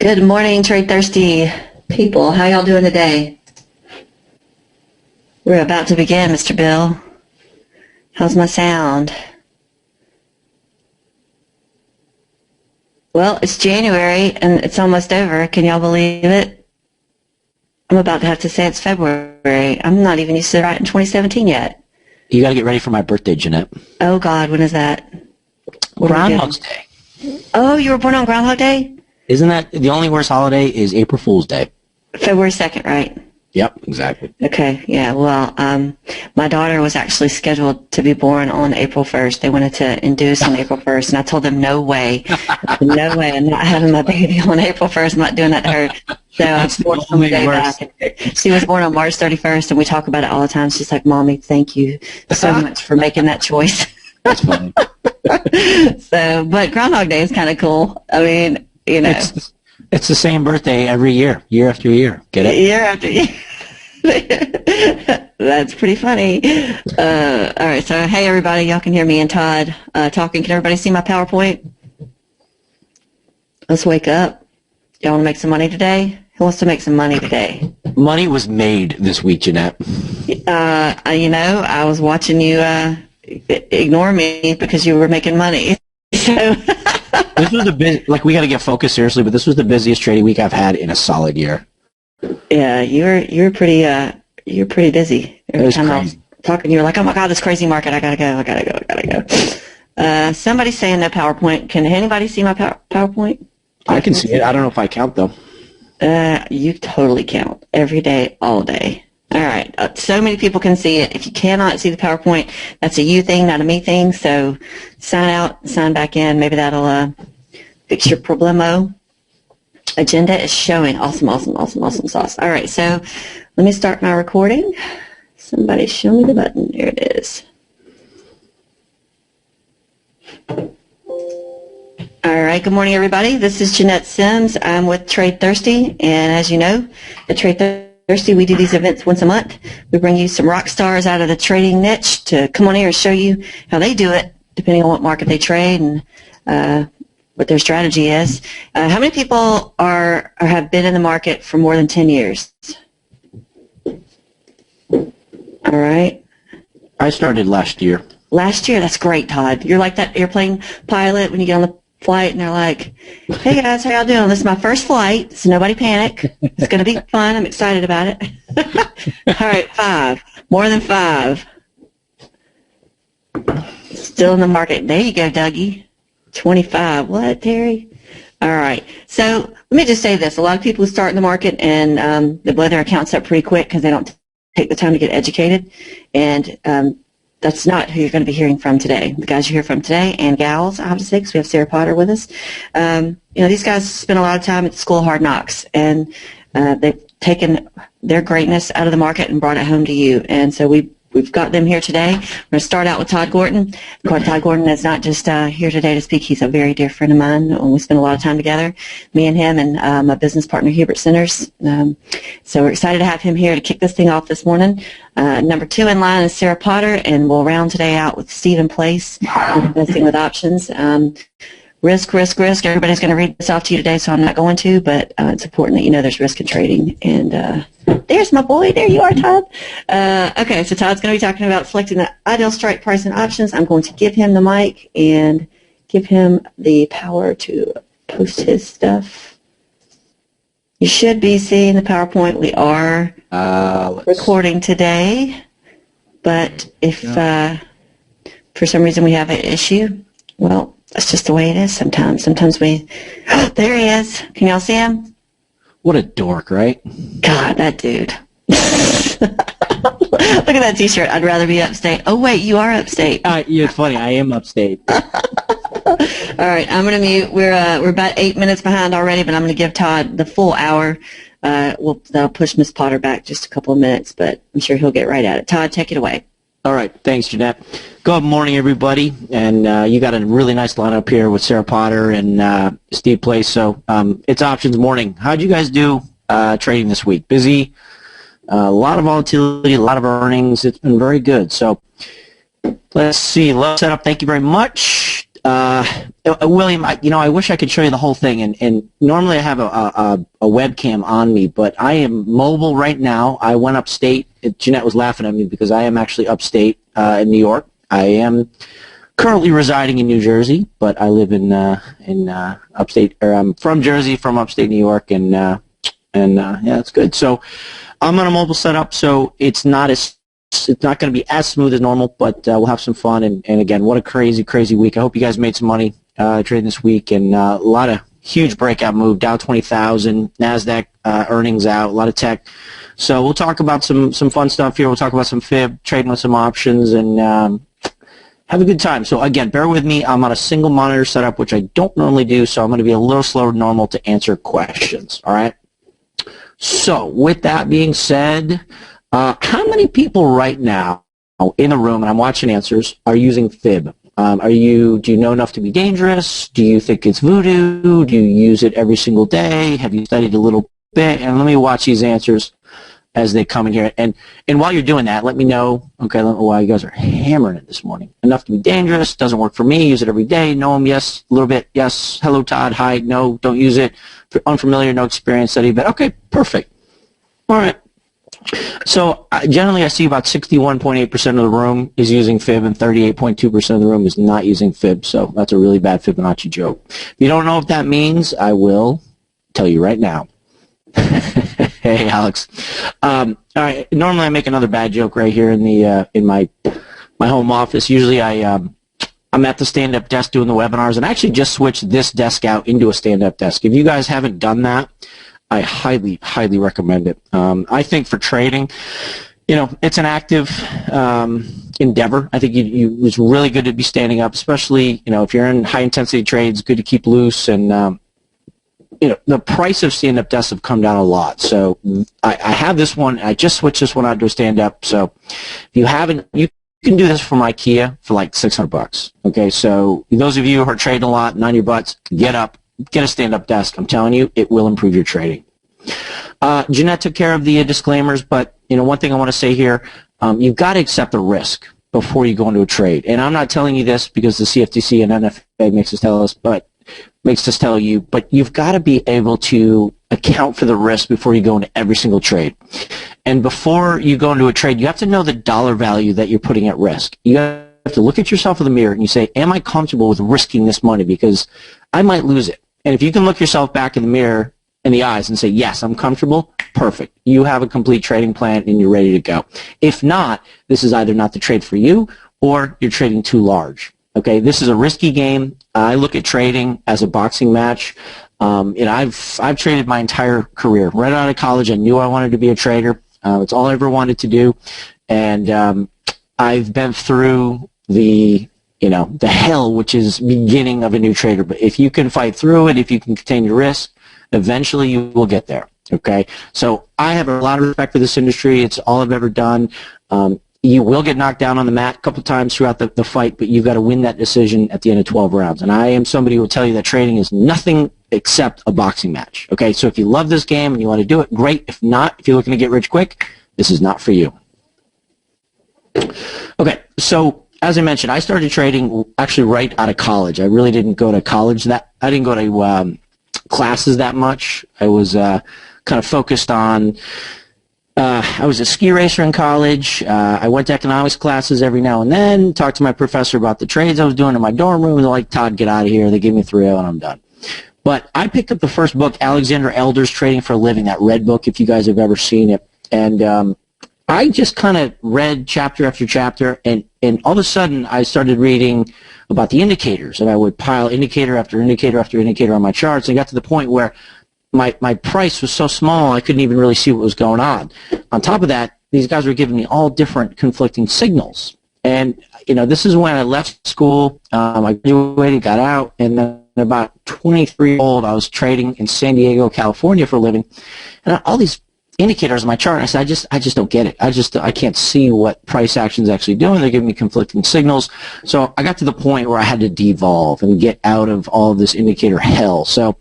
Good morning, Trade Thirsty people. How y'all doing today? We're about to begin, Mr. Bill. How's my sound? Well, it's January and it's almost over. Can y'all believe it? I'm about to have to say it's February. I'm not even used to writing 2017 yet. You got to get ready for my birthday, Jeanette. Oh, God, when is that? Groundhog's Day. Oh, you were born on Groundhog Day? Isn't that the only worst holiday is April Fool's Day? February 2nd, right? Yep, exactly. Okay, yeah, well, my daughter was actually scheduled to be born on April 1st. They wanted to induce on April 1st, and I told them, no way. No way, I'm not having my baby on April 1st. I'm not doing that to her. So I forced them to go back. She was born on March 31st, and we talk about it all the time. She's like, Mommy, thank you so much for making that choice. That's funny. So, but Groundhog Day is kind of cool. I mean, you know. It's the same birthday every year, year after year. Get it? Year after year. That's pretty funny. All right, so hey everybody, y'all can hear me and Todd talking. Can everybody see my PowerPoint? Let's wake up. Y'all want to make some money today? Who wants to make some money today? Money was made this week, Jeanette. You know, I was watching you ignore me because you were making money. So this was we got to get focused seriously, but this was the busiest trading week I've had in a solid year. Yeah, you're pretty busy. It was crazy. Talking, you were like, oh my God, this crazy market, I gotta go. Somebody's saying no PowerPoint. Can anybody see my PowerPoint? I can see it. I don't know if I count though. You totally count every day, all day. All right, so many people can see it. If you cannot see the PowerPoint, that's a you thing, not a me thing. So sign out, sign back in. Maybe that'll fix your problemo. Agenda is showing. Awesome sauce. All right, so let me start my recording. Somebody show me the button. There it is. All right, good morning, everybody. This is Jeanette Sims. I'm with Trade Thirsty, and as you know, at Trade Thirsty, we do these events once a month. We bring you some rock stars out of the trading niche to come on here and show you how they do it, depending on what market they trade and what their strategy is. How many people have been in the market for more than 10 years? All right. I started last year. Last year? That's great, Todd. You're like that airplane pilot when you get on the flight and they're like, hey guys, how y'all doing? This is my first flight, so nobody panic. It's going to be fun. I'm excited about it. All right, 5. More than 5. Still in the market. There you go, Dougie. 25. What, Terry? All right. So let me just say this. A lot of people who start in the market and they blow their accounts up pretty quick because they don't take the time to get educated. And that's not who you're going to be hearing from today. The guys you hear from today and gals, I have to say, because we have Sarah Potter with us. These guys spend a lot of time at the School of Hard Knocks, and they've taken their greatness out of the market and brought it home to you. And so we've got them here today. We're going to start out with Todd Gordon. Todd Gordon is not just here today to speak. He's a very dear friend of mine, and we spend a lot of time together, me and him and my business partner, Hubert Centers. So we're excited to have him here to kick this thing off this morning. Number 2 in line is Sarah Potter, and we'll round today out with Stephen Place, investing with options. Risk. Everybody's going to read this off to you today, so I'm not going to, but it's important that you know there's risk in trading. And there's my boy. There you are, Todd. Okay, so Todd's going to be talking about selecting the ideal strike price and options. I'm going to give him the mic and give him the power to post his stuff. You should be seeing the PowerPoint. We are recording today, but if for some reason we have an issue, well, that's just the way it is sometimes. Sometimes we... Oh, there he is. Can y'all see him? What a dork, right? God, that dude. Look at that T-shirt. I'd rather be upstate. Oh, wait, you are upstate. It's funny. I am upstate. All right, I'm going to mute. We're about 8 minutes behind already, but I'm going to give Todd the full hour. That'll push Miss Potter back just a couple of minutes, but I'm sure he'll get right at it. Todd, take it away. All right. Thanks, Jeanette. Good morning, everybody. And you got a really nice lineup here with Sarah Potter and Steve Place. So it's options morning. How'd you guys do trading this week? Busy? A lot of volatility, a lot of earnings. It's been very good. So let's see. Low setup. Thank you very much. William, I wish I could show you the whole thing, and normally I have a webcam on me, but I am mobile right now. I went upstate. Jeanette was laughing at me because I am actually upstate in New York. I am currently residing in New Jersey, but I live in upstate, or I'm from Jersey, from upstate New York, and yeah, it's good. So I'm on a mobile setup, so it's not going to be as smooth as normal, but we'll have some fun. And again, what a crazy week. I hope you guys made some money trading this week, and a lot of huge breakout move. Dow 20,000, NASDAQ earnings out, a lot of tech. So we'll talk about some fun stuff here. We'll talk about some fib, trading with some options, and have a good time. So again, bear with me. I'm on a single monitor setup, which I don't normally do, so I'm going to be a little slower than normal to answer questions. All right? So with that being said, how many people right now in the room, and I'm watching answers, are using fib? Do you know enough to be dangerous? Do you think it's voodoo? Do you use it every single day? Have you studied a little bit? And let me watch these answers as they come in here. And while you're doing that, let me know, okay, why you guys are hammering it this morning. Enough to be dangerous, doesn't work for me, use it every day, know them, yes, a little bit, yes, hello, Todd, hi, no, don't use it, unfamiliar, no experience, study, but okay, perfect. All right. So generally I see about 61.8% of the room is using fib and 38.2% of the room is not using fib. So that's a really bad Fibonacci joke. If you don't know what that means, I will tell you right now. Hey, Alex. All right. Normally I make another bad joke right here in my home office. Usually I'm at the stand-up desk doing the webinars, and I actually just switched this desk out into a stand-up desk. If you guys haven't done that, I highly recommend it. I think for trading, it's an active endeavor. I think it's really good to be standing up, especially, if you're in high-intensity trades, good to keep loose. And, the price of stand-up desks have come down a lot. So I have this one. I just switched this one out to a stand-up. So if you haven't, you can do this from IKEA for like $600. Okay, so those of you who are trading a lot and on your butts, get up. Get a stand-up desk. I'm telling you, it will improve your trading. Jeanette took care of the disclaimers, but one thing I want to say here, you've got to accept the risk before you go into a trade. And I'm not telling you this because the CFTC and NFA makes us tell you, but you've got to be able to account for the risk before you go into every single trade. And before you go into a trade, you have to know the dollar value that you're putting at risk. You have to look at yourself in the mirror and you say, am I comfortable with risking this money because I might lose it? And if you can look yourself back in the mirror, in the eyes, and say, yes, I'm comfortable, perfect. You have a complete trading plan and you're ready to go. If not, this is either not the trade for you or you're trading too large. Okay, this is a risky game. I look at trading as a boxing match. I've traded my entire career. Right out of college, I knew I wanted to be a trader. It's all I ever wanted to do. And I've been through the hell, which is beginning of a new trader. But if you can fight through it, if you can contain your risk, eventually you will get there, okay? So I have a lot of respect for this industry. It's all I've ever done. You will get knocked down on the mat a couple times throughout the fight, but you've got to win that decision at the end of 12 rounds. And I am somebody who will tell you that trading is nothing except a boxing match, okay? So if you love this game and you want to do it, great. If not, if you're looking to get rich quick, this is not for you. Okay, so as I mentioned, I started trading actually right out of college. I really didn't go to college I didn't go to classes that much. I was kind of focused on, I was a ski racer in college. I went to economics classes every now and then, talked to my professor about the trades I was doing in my dorm room, and they're like, Todd, get out of here. They gave me 3.0 and I'm done. But I picked up the first book, Alexander Elder's Trading for a Living, that red book, if you guys have ever seen it. And I just kind of read chapter after chapter, and all of a sudden I started reading about the indicators, and I would pile indicator after indicator after indicator on my charts, and got to the point where my price was so small I couldn't even really see what was going on. On top of that, these guys were giving me all different conflicting signals. And, this is when I left school, I graduated, got out, and then about 23 years old, I was trading in San Diego, California for a living, and all these indicators on my chart. I said, I just don't get it. I can't see what price action is actually doing. They're giving me conflicting signals. So I got to the point where I had to devolve and get out of all of this indicator hell. So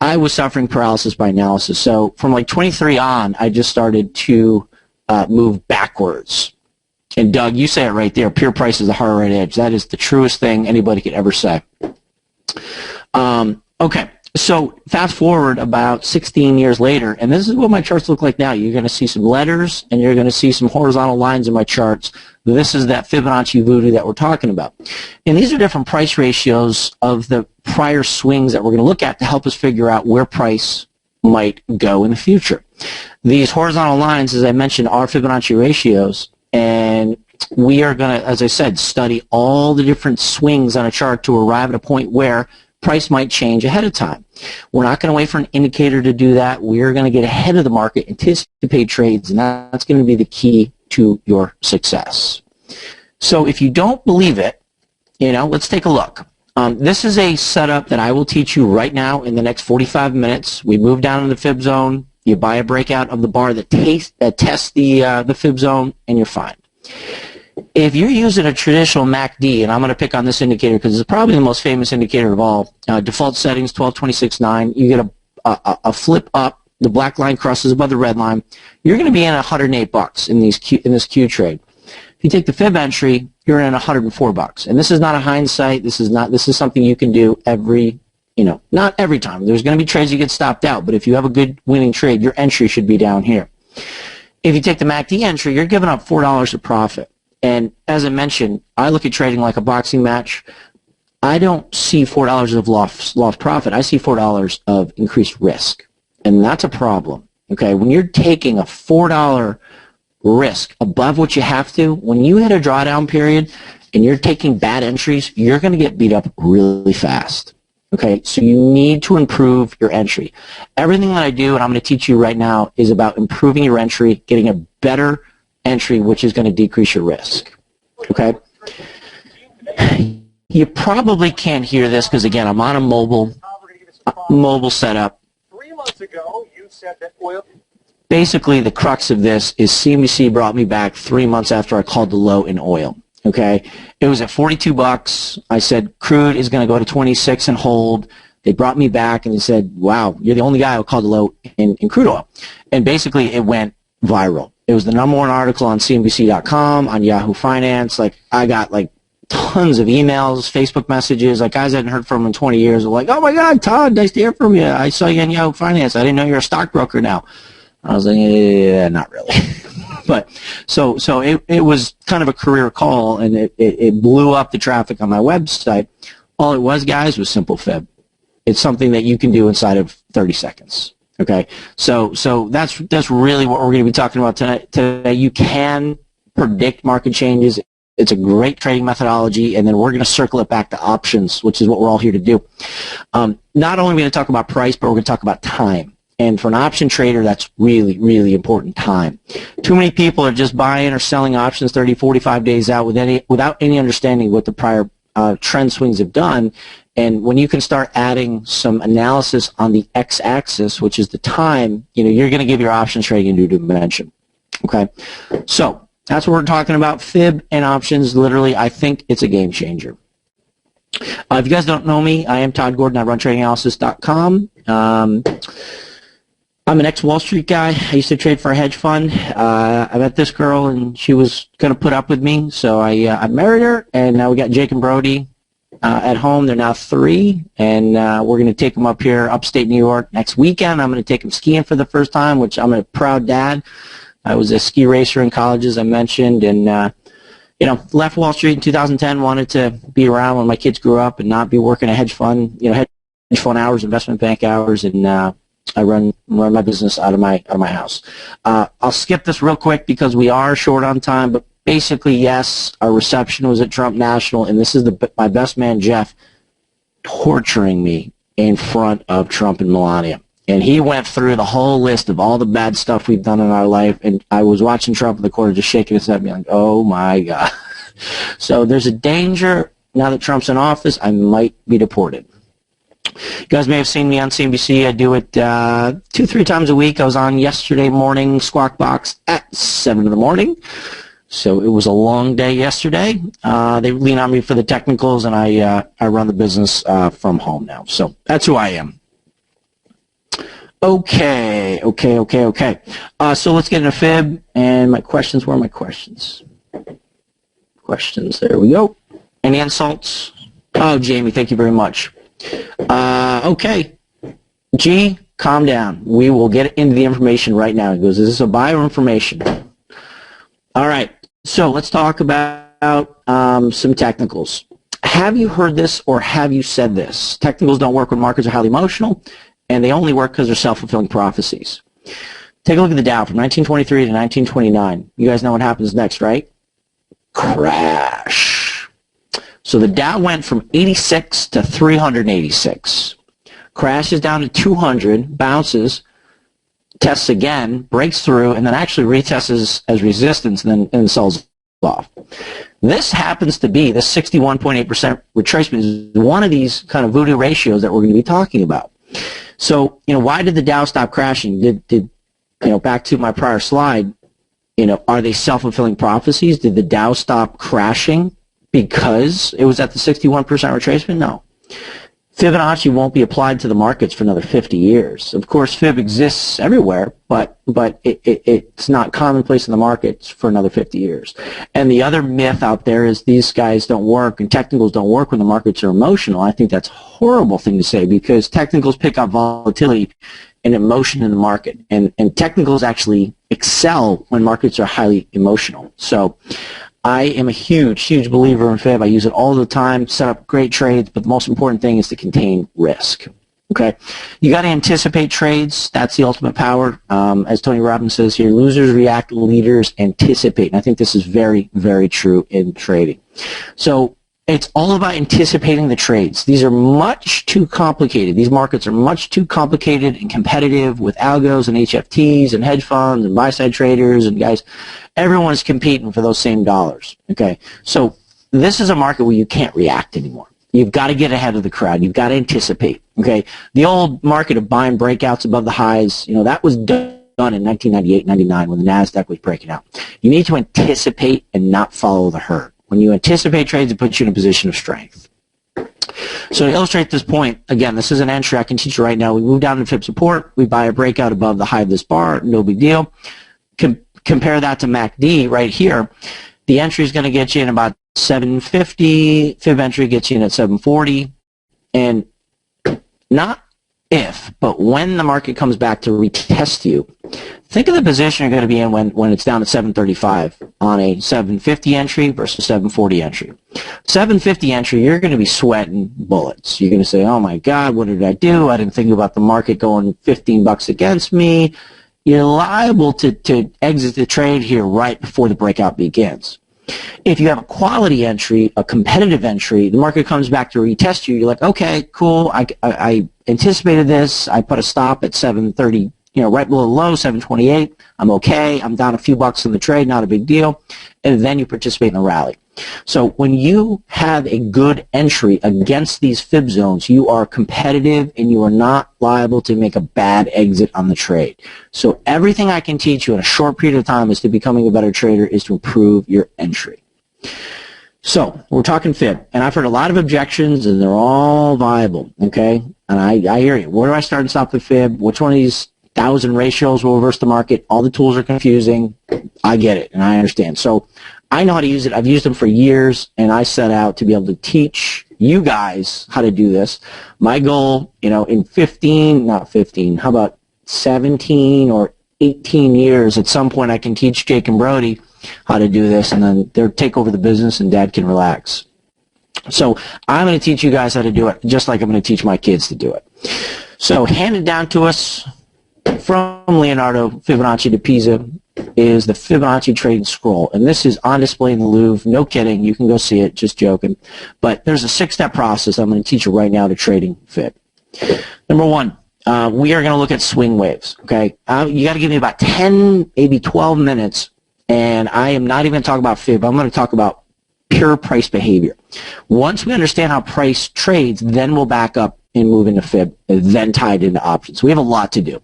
I was suffering paralysis by analysis. So from like 23 on, I just started to move backwards. And Doug, you say it right there. Pure price is the hard right edge. That is the truest thing anybody could ever say. Okay, so fast forward about 16 years later, and this is what my charts look like now. You're going to see some letters, and you're going to see some horizontal lines in my charts. This is that Fibonacci voodoo that we're talking about. And these are different price ratios of the prior swings that we're going to look at to help us figure out where price might go in the future. These horizontal lines, as I mentioned, are Fibonacci ratios, and we are going to, as I said, study all the different swings on a chart to arrive at a point where price might change ahead of time. We're not going to wait for an indicator to do that. We're going to get ahead of the market, anticipate trades, and that's going to be the key to your success. So if you don't believe it, let's take a look. This is a setup that I will teach you right now in the next 45 minutes. We move down in the fib zone. You buy a breakout of the bar that tests the fib zone, and you're fine. If you're using a traditional MACD, and I'm going to pick on this indicator because it's probably the most famous indicator of all, default settings 12.26.9, you get a flip up, the black line crosses above the red line, you're going to be in $108 in this Q trade. If you take the fib entry, you're in $104. And this is not a hindsight. This is something you can do not every time. There's going to be trades you get stopped out, but if you have a good winning trade, your entry should be down here. If you take the MACD entry, you're giving up $4 of profit. And as I mentioned, I look at trading like a boxing match. I don't see $4 of lost profit. I see $4 of increased risk. And that's a problem. Okay, when you're taking a $4 risk above what you have to, when you hit a drawdown period and you're taking bad entries, you're going to get beat up really fast. Okay, so you need to improve your entry. Everything that I do, and I'm going to teach you right now, is about improving your entry, getting a better entry, which is going to decrease your risk. Okay? You probably can't hear this because, again, I'm on a mobile setup. 3 months ago, you said that oil... Basically, the crux of this is CNBC brought me back 3 months after I called the low in oil. Okay, it was at $42. I said crude is going to go to 26 and hold. They brought me back and they said, "Wow, you're the only guy who called the low in crude oil." And basically, it went viral. It was the #1 article on CNBC.com, on Yahoo Finance. Like, I got tons of emails, Facebook messages. Guys I hadn't heard from in 20 years were like, "Oh my God, Todd, nice to hear from you. I saw you on Yahoo Finance. I didn't know you're a stockbroker now." I was like, "Yeah, not really." But so it was kind of a career call, and it blew up the traffic on my website. All it was, guys, was simple fib. It's something that you can do inside of 30 seconds. Okay, so that's really what we're going to be talking about tonight. Today, you can predict market changes. It's a great trading methodology, and then we're going to circle it back to options, which is what we're all here to do. Not only are we going to talk about price, but we're going to talk about time. And for an option trader, that's really, really important, time. Too many people are just buying or selling options 30, 45 days out without any understanding what the prior trend swings have done. And when you can start adding some analysis on the x-axis, which is the time, you're going to give your options trading a new dimension. Okay? So that's what we're talking about, fib and options. Literally, I think it's a game changer. If you guys don't know me, I am Todd Gordon. I run TradingAnalysis.com. I'm an ex-Wall Street guy. I used to trade for a hedge fund. I met this girl, and she was going to put up with me, so I married her, and now we got Jake and Brody at home. They're now 3, and we're going to take them up here, upstate New York, next weekend. I'm going to take them skiing for the first time, which I'm a proud dad. I was a ski racer in college, as I mentioned, and left Wall Street in 2010, wanted to be around when my kids grew up and not be working a hedge fund, hedge fund hours, investment bank hours, and I run my business out of my house. I'll skip this real quick because we are short on time, but basically, yes, our reception was at Trump National, and this is my best man, Jeff, torturing me in front of Trump and Melania. And he went through the whole list of all the bad stuff we've done in our life, and I was watching Trump in the corner just shaking his head and being like, "Oh, my God." So there's a danger, now that Trump's in office, I might be deported. You guys may have seen me on CNBC. I do it 2-3 times a week. I was on yesterday morning, Squawk Box, at 7 in the morning. So it was a long day yesterday. They lean on me for the technicals, and I run the business from home now. So that's who I am. Okay. So let's get into fib and my questions. Where are my questions? Questions. There we go. Any insults? Oh, Jamie, thank you very much. Okay. G, calm down. We will get into the information right now. He goes, is this a buy or information? All right. So let's talk about some technicals. Have you heard this or have you said this? Technicals don't work when markets are highly emotional, and they only work because they're self-fulfilling prophecies. Take a look at the Dow from 1923 to 1929. You guys know what happens next, right? Crash. So the Dow went from 86 to 386. Crashes down to 200, bounces, tests again, breaks through, and then actually retests as resistance and then sells off. This happens to be, the 61.8% retracement is one of these kind of voodoo ratios that we're going to be talking about. So, why did the Dow stop crashing? Did back to my prior slide, are they self-fulfilling prophecies? Did the Dow stop crashing because it was at the 61% retracement? No. Fibonacci won't be applied to the markets for another 50 years. Of course, Fib exists everywhere, but it's not commonplace in the markets for another 50 years. And the other myth out there is these guys don't work and technicals don't work when the markets are emotional. I think that's a horrible thing to say because technicals pick up volatility and emotion in the market. And technicals actually excel when markets are highly emotional. So I am a huge believer in Fib. I use it all the time, set up great trades, but the most important thing is to contain risk. Okay, you got to anticipate trades. That's the ultimate power. As Tony Robbins says here, losers react, leaders anticipate. And I think this is very, very true in trading. So it's all about anticipating the trades. These are much too complicated. These markets are much too complicated and competitive with algos and HFTs and hedge funds and buy-side traders and guys. Everyone's competing for those same dollars. Okay, so this is a market where you can't react anymore. You've got to get ahead of the crowd. You've got to anticipate. Okay, the old market of buying breakouts above the highs, that was done in 1998, 99 when the NASDAQ was breaking out. You need to anticipate and not follow the herd. When you anticipate trades, it puts you in a position of strength. So to illustrate this point, again, this is an entry I can teach you right now. We move down to Fib support. We buy a breakout above the high of this bar. No big deal. Compare that to MACD right here. The entry is going to get you in about 750. Fib entry gets you in at 740. And not if, but when the market comes back to retest you, think of the position you're going to be in when it's down at 735 on a 750 entry versus 740 entry. 750 entry, you're going to be sweating bullets. You're going to say, oh my God, what did I do? I didn't think about the market going 15 bucks against me. You're liable to exit the trade here right before the breakout begins. If you have a quality entry, a competitive entry, the market comes back to retest you, you're like, okay, cool, I anticipated this, I put a stop at 730, right below the low, 728, I'm okay, I'm down a few bucks in the trade, not a big deal, and then you participate in the rally. So when you have a good entry against these fib zones, you are competitive and you are not liable to make a bad exit on the trade. So everything I can teach you in a short period of time as to becoming a better trader is to improve your entry. So we're talking fib, and I've heard a lot of objections, and they're all viable, okay? And I hear you. Where do I start and stop the fib? Which one of these 1,000 ratios will reverse the market? All the tools are confusing. I get it, and I understand. So I know how to use it. I've used them for years, and I set out to be able to teach you guys how to do this. My goal, in how about 17 or 18 years, at some point I can teach Jake and Brody how to do this, and then they'll take over the business and Dad can relax. So I'm going to teach you guys how to do it, just like I'm going to teach my kids to do it. So handed down to us from Leonardo Fibonacci de Pisa is the Fibonacci trading scroll, and this is on display in the Louvre. No kidding, you can go see it, just joking. But there's a 6-step process I'm going to teach you right now to trading Fib. Number one, we are going to look at swing waves, okay? You got to give me about 10, maybe 12 minutes, and I am not even going to talk about Fib. I'm going to talk about pure price behavior. Once we understand how price trades, then we'll back up and move into Fib, and then tie it into options. We have a lot to do.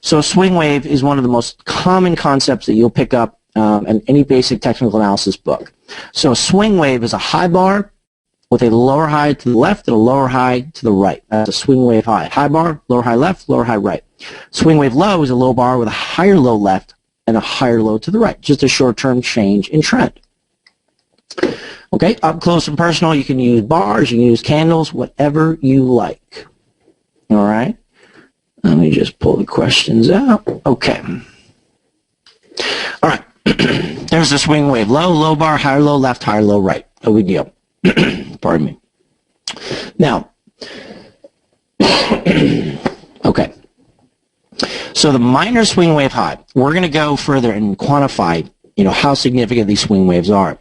So a swing wave is one of the most common concepts that you'll pick up in any basic technical analysis book. So a swing wave is a high bar with a lower high to the left and a lower high to the right. That's a swing wave high. High bar, lower high left, lower high right. Swing wave low is a low bar with a higher low left and a higher low to the right. Just a short-term change in trend. Okay, up close and personal, you can use bars, you can use candles, whatever you like. All right, let me just pull the questions out. Okay. All right, there's the swing wave. Low, low bar, higher low, left, higher low, right. No big deal. Pardon me. Now, okay. So the minor swing wave high, we're going to go further and quantify, how significant these swing waves are.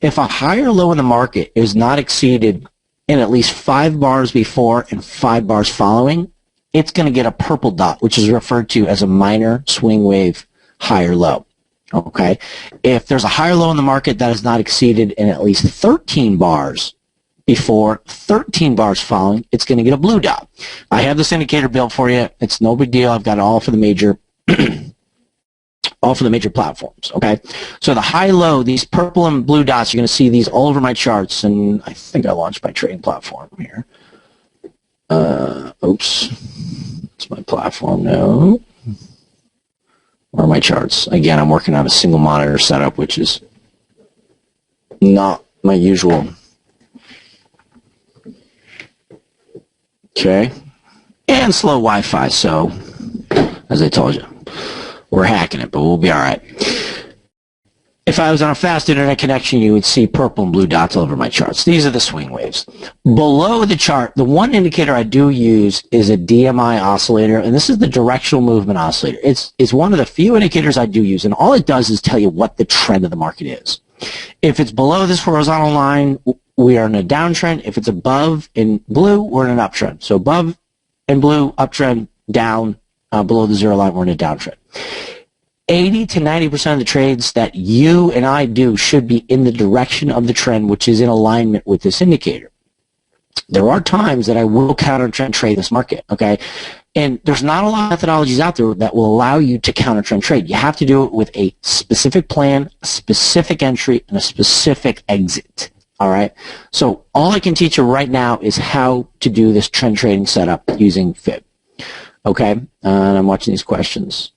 If a higher low in the market is not exceeded in at least 5 bars before and 5 bars following, it's going to get a purple dot, which is referred to as a minor swing wave higher low. Okay. If there's a higher low in the market that is not exceeded in at least 13 bars before, 13 bars following, it's going to get a blue dot. I have this indicator built for you. It's no big deal. I've got it all for the major platforms. Okay. So the high low, these purple and blue dots, you're going to see these all over my charts, and I think I launched my trading platform here. Oops. It's my platform now. Where are my charts? Again, I'm working on a single monitor setup, which is not my usual. Okay. And slow Wi-Fi, so as I told you, we're hacking it, but we'll be all right. If I was on a fast internet connection, you would see purple and blue dots all over my charts. These are the swing waves. Below the chart, the one indicator I do use is a DMI oscillator, and this is the directional movement oscillator. It's one of the few indicators I do use, and all it does is tell you what the trend of the market is. If it's below this horizontal line, we are in a downtrend. If it's above in blue, we're in an uptrend. So above in blue, uptrend, down, below the zero line, we're in a downtrend. 80 to 90% of the trades that you and I do should be in the direction of the trend, which is in alignment with this indicator. There are times that I will counter trend trade this market, okay? And there's not a lot of methodologies out there that will allow you to counter trend trade. You have to do it with a specific plan, a specific entry, and a specific exit, all right? So all I can teach you right now is how to do this trend trading setup using Fib, okay? And I'm watching these questions.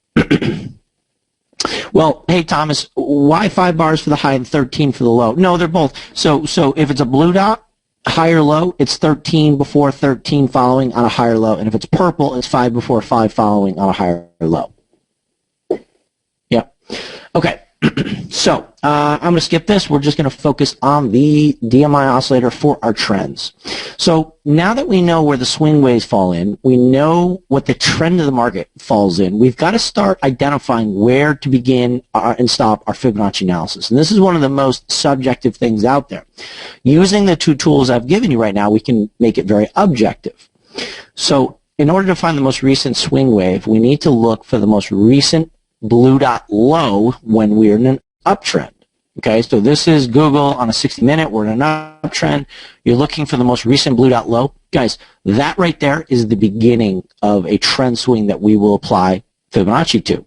Well, hey, Thomas, why 5 bars for the high and 13 for the low? No, they're both. So if it's a blue dot, higher low, it's 13 before 13 following on a higher low. And if it's purple, it's 5 before 5 following on a higher low. Yep. Okay. So I'm going to skip this. We're just going to focus on the DMI oscillator for our trends. So now that we know where the swing waves fall in, we know what the trend of the market falls in, we've got to start identifying where to begin and stop our Fibonacci analysis. And this is one of the most subjective things out there. Using the 2 tools I've given you right now, we can make it very objective. So in order to find the most recent swing wave, we need to look for the most recent blue dot low when we're in an uptrend. Okay, so this is Google on a 60-minute. We're in an uptrend. You're looking for the most recent blue dot low. Guys, that right there is the beginning of a trend swing that we will apply Fibonacci to.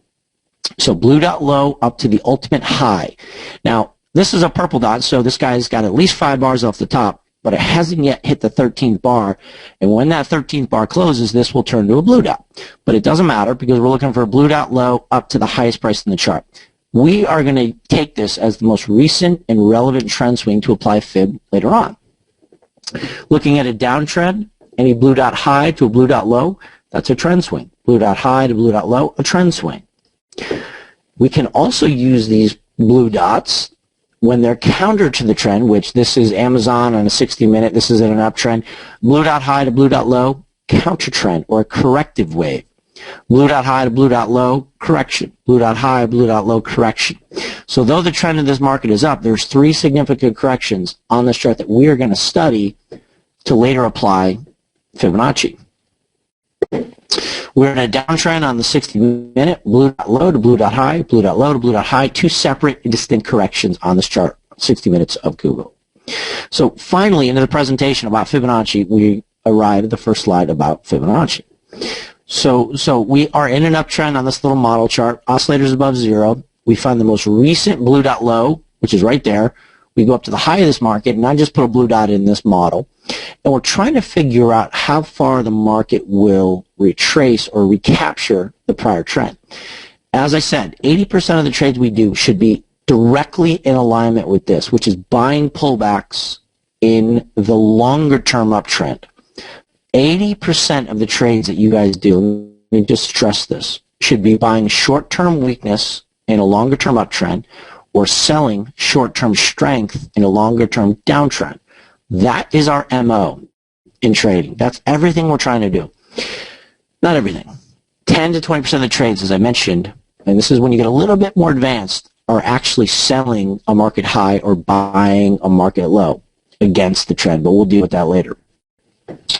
So blue dot low up to the ultimate high. Now, this is a purple dot, so this guy's got at least 5 bars off the top, but it hasn't yet hit the 13th bar, and when that 13th bar closes, this will turn to a blue dot. But it doesn't matter because we're looking for a blue dot low up to the highest price in the chart. We are going to take this as the most recent and relevant trend swing to apply Fib later on. Looking at a downtrend, any blue dot high to a blue dot low, that's a trend swing. Blue dot high to blue dot low, a trend swing. We can also use these blue dots when they're counter to the trend, which this is Amazon on a 60-minute, this is in an uptrend. Blue dot high to blue dot low, counter trend or a corrective wave. Blue dot high to blue dot low, correction. Blue dot high, blue dot low, correction. So though the trend of this market is up, there's 3 significant corrections on this chart that we are going to study to later apply Fibonacci. We're in a downtrend on the 60-minute, blue dot low to blue dot high, blue dot low to blue dot high, 2 separate and distinct corrections on this chart, 60 minutes of Google. So finally, into the presentation about Fibonacci, we arrive at the first slide about Fibonacci. So we are in an uptrend on this little model chart, oscillators above 0. We find the most recent blue dot low, which is right there. We go up to the high of this market, and I just put a blue dot in this model. And we're trying to figure out how far the market will retrace or recapture the prior trend. As I said, 80% of the trades we do should be directly in alignment with this, which is buying pullbacks in the longer-term uptrend. 80% of the trades that you guys do, let me just stress this, should be buying short-term weakness in a longer-term uptrend or selling short-term strength in a longer-term downtrend. That is our MO in trading. That's everything we're trying to do. Not everything. 10 to 20% of the trades, as I mentioned, and this is when you get a little bit more advanced, are actually selling a market high or buying a market low against the trend, but we'll deal with that later.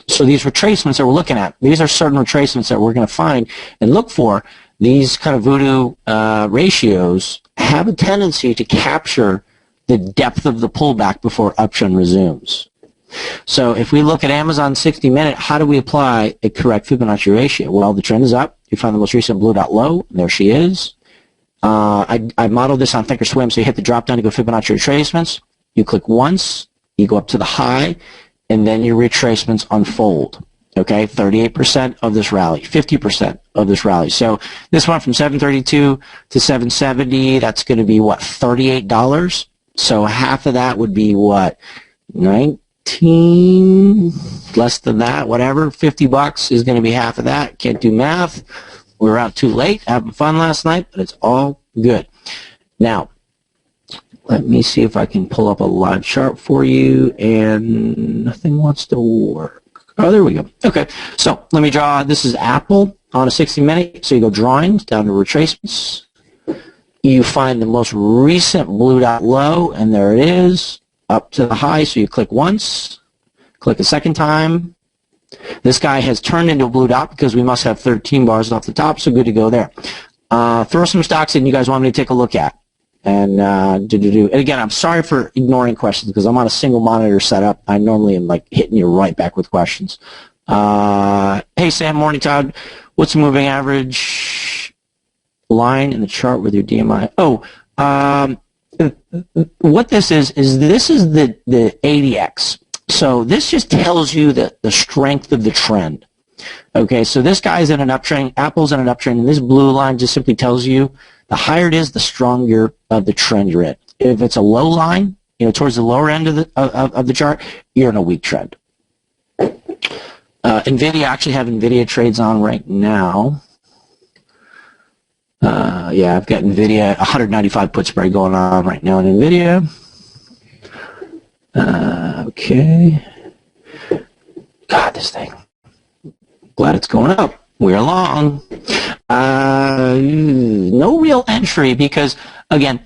So these retracements that we're looking at, these are certain retracements that we're going to find and look for. These kind of voodoo ratios have a tendency to capture the depth of the pullback before uptrend resumes. So if we look at Amazon 60-minute, how do we apply a correct Fibonacci ratio? Well, the trend is up. You find the most recent blue dot low, and there she is. I modeled this on Thinkorswim, so you hit the drop down to go Fibonacci retracements. You click once, you go up to the high, and then your retracements unfold. Okay, 38% of this rally, 50% of this rally. So this went from 732 to 770. That's going to be, what, $38? So half of that would be, what, 19, less than that, whatever. $50 is going to be half of that. Can't do math. We were out too late, having fun last night, but it's all good. Now, let me see if I can pull up a live chart for you, and nothing wants to work. Oh, there we go. Okay, so let me draw. This is Apple on a 60-minute. So you go drawings, down to retracements. You find the most recent blue dot low, and there it is, up to the high. So you click once, click a second time. This guy has turned into a blue dot because we must have 13 bars off the top, so good to go there. Throw some stocks in you guys want me to take a look at. And and again, I'm sorry for ignoring questions because I'm on a single monitor setup. I normally am like hitting you right back with questions. Hey Sam, morning Todd. What's the moving average line in the chart with your DMI? Oh, what this is this is the ADX. So this just tells you the strength of the trend. Okay, so this guy's in an uptrend, Apple's in an uptrend, and this blue line just simply tells you the higher it is, the stronger of the trend you're in. If it's a low line, towards the lower end of the chart, you're in a weak trend. NVIDIA, I actually have NVIDIA trades on right now. Yeah, I've got NVIDIA, 195 put spread going on right now in NVIDIA. Okay. God, this thing. Glad it's going up. We're long. No real entry because, again,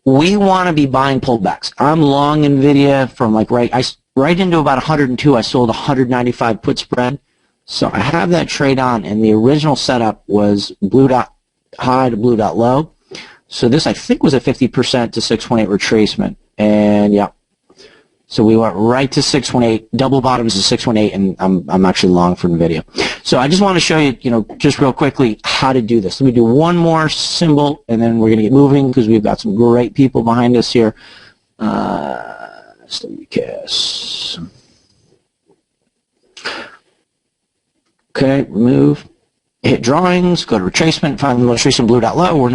we want to be buying pullbacks. I'm long NVIDIA from like right into about 102. I sold 195 put spread. So I have that trade on, and the original setup was blue dot high to blue dot low. So this, I think, was a 50% to 618 retracement. And, yeah. So we went right to 618, double bottoms to 618, and I'm actually long for NVIDIA. So I just want to show you, just real quickly how to do this. Let me do one more symbol, and then we're going to get moving because we've got some great people behind us here. SWKS. Okay, remove. Hit drawings, go to retracement, find the most recent blue dot low. We're in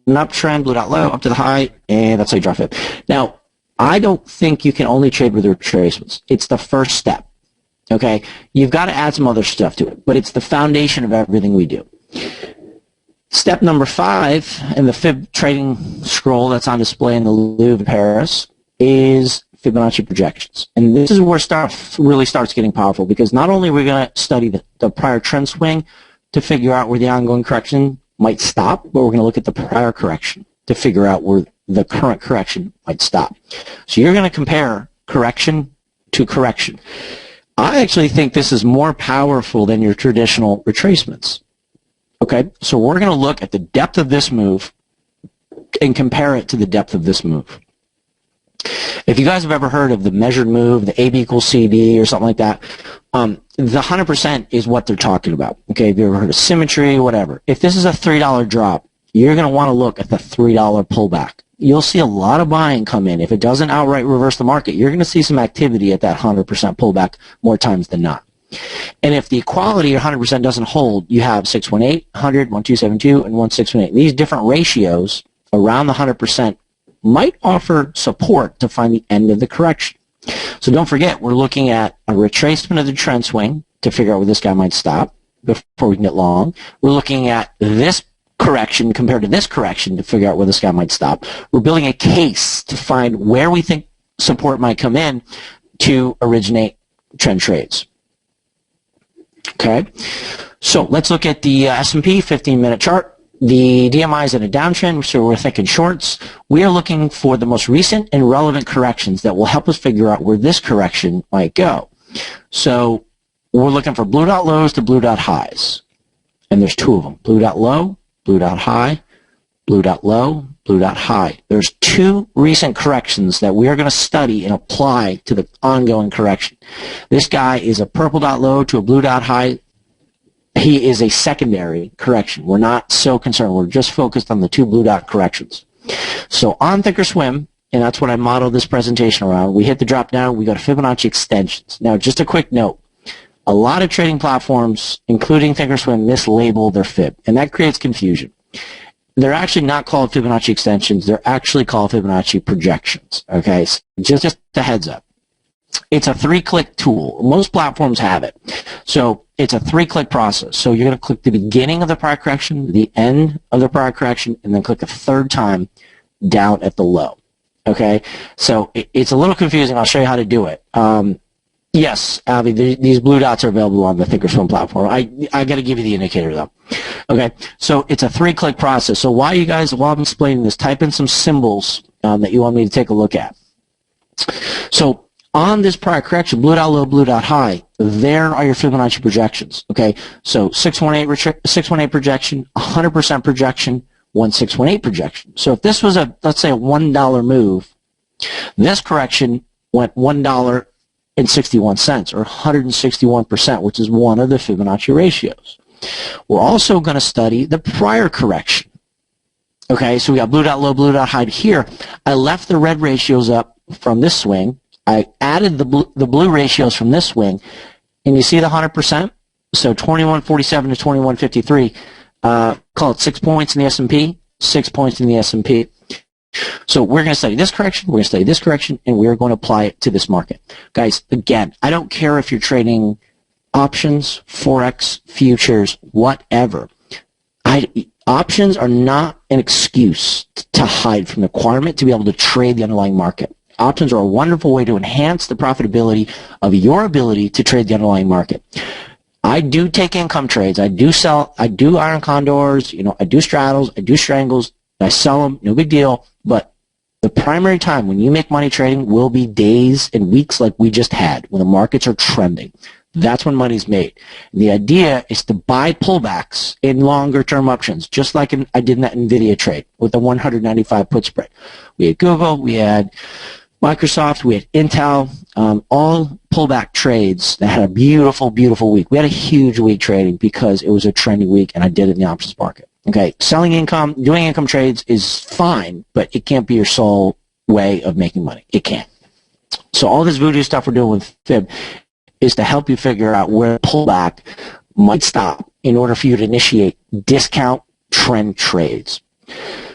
an uptrend, blue dot low, up to the high, and that's how you draw Fib. Now, I don't think you can only trade with retracements. It's the first step, okay? You've got to add some other stuff to it, but it's the foundation of everything we do. Step number 5 in the Fib trading scroll that's on display in the Louvre in Paris is Fibonacci projections. And this is where really starts getting powerful because not only are we going to study the prior trend swing to figure out where the ongoing correction might stop, but we're going to look at the prior correction to figure out where the current correction might stop. So you're going to compare correction to correction. I actually think this is more powerful than your traditional retracements. Okay, so we're going to look at the depth of this move and compare it to the depth of this move. If you guys have ever heard of the measured move, the AB equals CD or something like that, the 100% is what they're talking about. Okay, if you ever heard of symmetry, whatever. If this is a $3 drop, you're going to want to look at the $3 pullback. You'll see a lot of buying come in. If it doesn't outright reverse the market, you're going to see some activity at that 100% pullback more times than not. And if the equality 100% doesn't hold, you have 618, 100, 1272, and 1618. These different ratios around the 100% might offer support to find the end of the correction. So don't forget, we're looking at a retracement of the trend swing to figure out where this guy might stop before we can get long. We're looking at this correction compared to this correction to figure out where this guy might stop. We're building a case to find where we think support might come in to originate trend trades. Okay, so let's look at the S&P 15-minute chart. The DMI is in a downtrend, so we're thinking shorts. We are looking for the most recent and relevant corrections that will help us figure out where this correction might go. So we're looking for blue dot lows to blue dot highs. And there's two of them, blue dot low, blue dot high, blue dot low, blue dot high. There's two recent corrections that we are going to study and apply to the ongoing correction. This guy is a purple dot low to a blue dot high. He is a secondary correction. We're not so concerned. We're just focused on the two blue dot corrections. So on Thinkorswim, and that's what I modeled this presentation around, we hit the drop down, we go to Fibonacci extensions. Now, just a quick note. A lot of trading platforms, including Thinkorswim, mislabel their fib, and that creates confusion. They're actually not called Fibonacci extensions. They're actually called Fibonacci projections. Okay, so just a heads up. It's a 3-click tool. Most platforms have it. So it's a 3-click process. So you're going to click the beginning of the prior correction, the end of the prior correction, and then click a third time down at the low. Okay? So it's a little confusing. I'll show you how to do it. Yes, Avi, these blue dots are available on the Thinkorswim platform. I got to give you the indicator, though. Okay? So it's a 3-click process. So while I'm explaining this, type in some symbols that you want me to take a look at. So on this prior correction, blue dot low, blue dot high, there are your Fibonacci projections. Okay, so 618 projection, 100% projection, 1618 projection. So if this was let's say a $1 move, this correction went $1.61 or 161%, which is one of the Fibonacci ratios. We're also going to study the prior correction. Okay, so we got blue dot low, blue dot high here. I left the red ratios up from this swing. I added the blue ratios from this swing, and you see the 100%? So 2147 to 2153, call it 6 points in the S&P, 6 points in the S&P. So we're going to study this correction, we're going to study this correction, and we're going to apply it to this market. Guys, again, I don't care if you're trading options, forex, futures, whatever. Options are not an excuse to hide from the requirement to be able to trade the underlying market. Options are a wonderful way to enhance the profitability of your ability to trade the underlying market. I do take income trades. I do sell. I do iron condors. I do straddles. I do strangles. I sell them. No big deal. But the primary time when you make money trading will be days and weeks like we just had when the markets are trending. That's when money's made. And the idea is to buy pullbacks in longer-term options, just like I did in that NVIDIA trade with the 195 put spread. We had Google. We had Microsoft, we had Intel, all pullback trades that had a beautiful, beautiful week. We had a huge week trading because it was a trendy week, and I did it in the options market. Okay, selling income, doing income trades is fine, but it can't be your sole way of making money. It can't. So all this voodoo stuff we're doing with Fib is to help you figure out where the pullback might stop in order for you to initiate discount trend trades.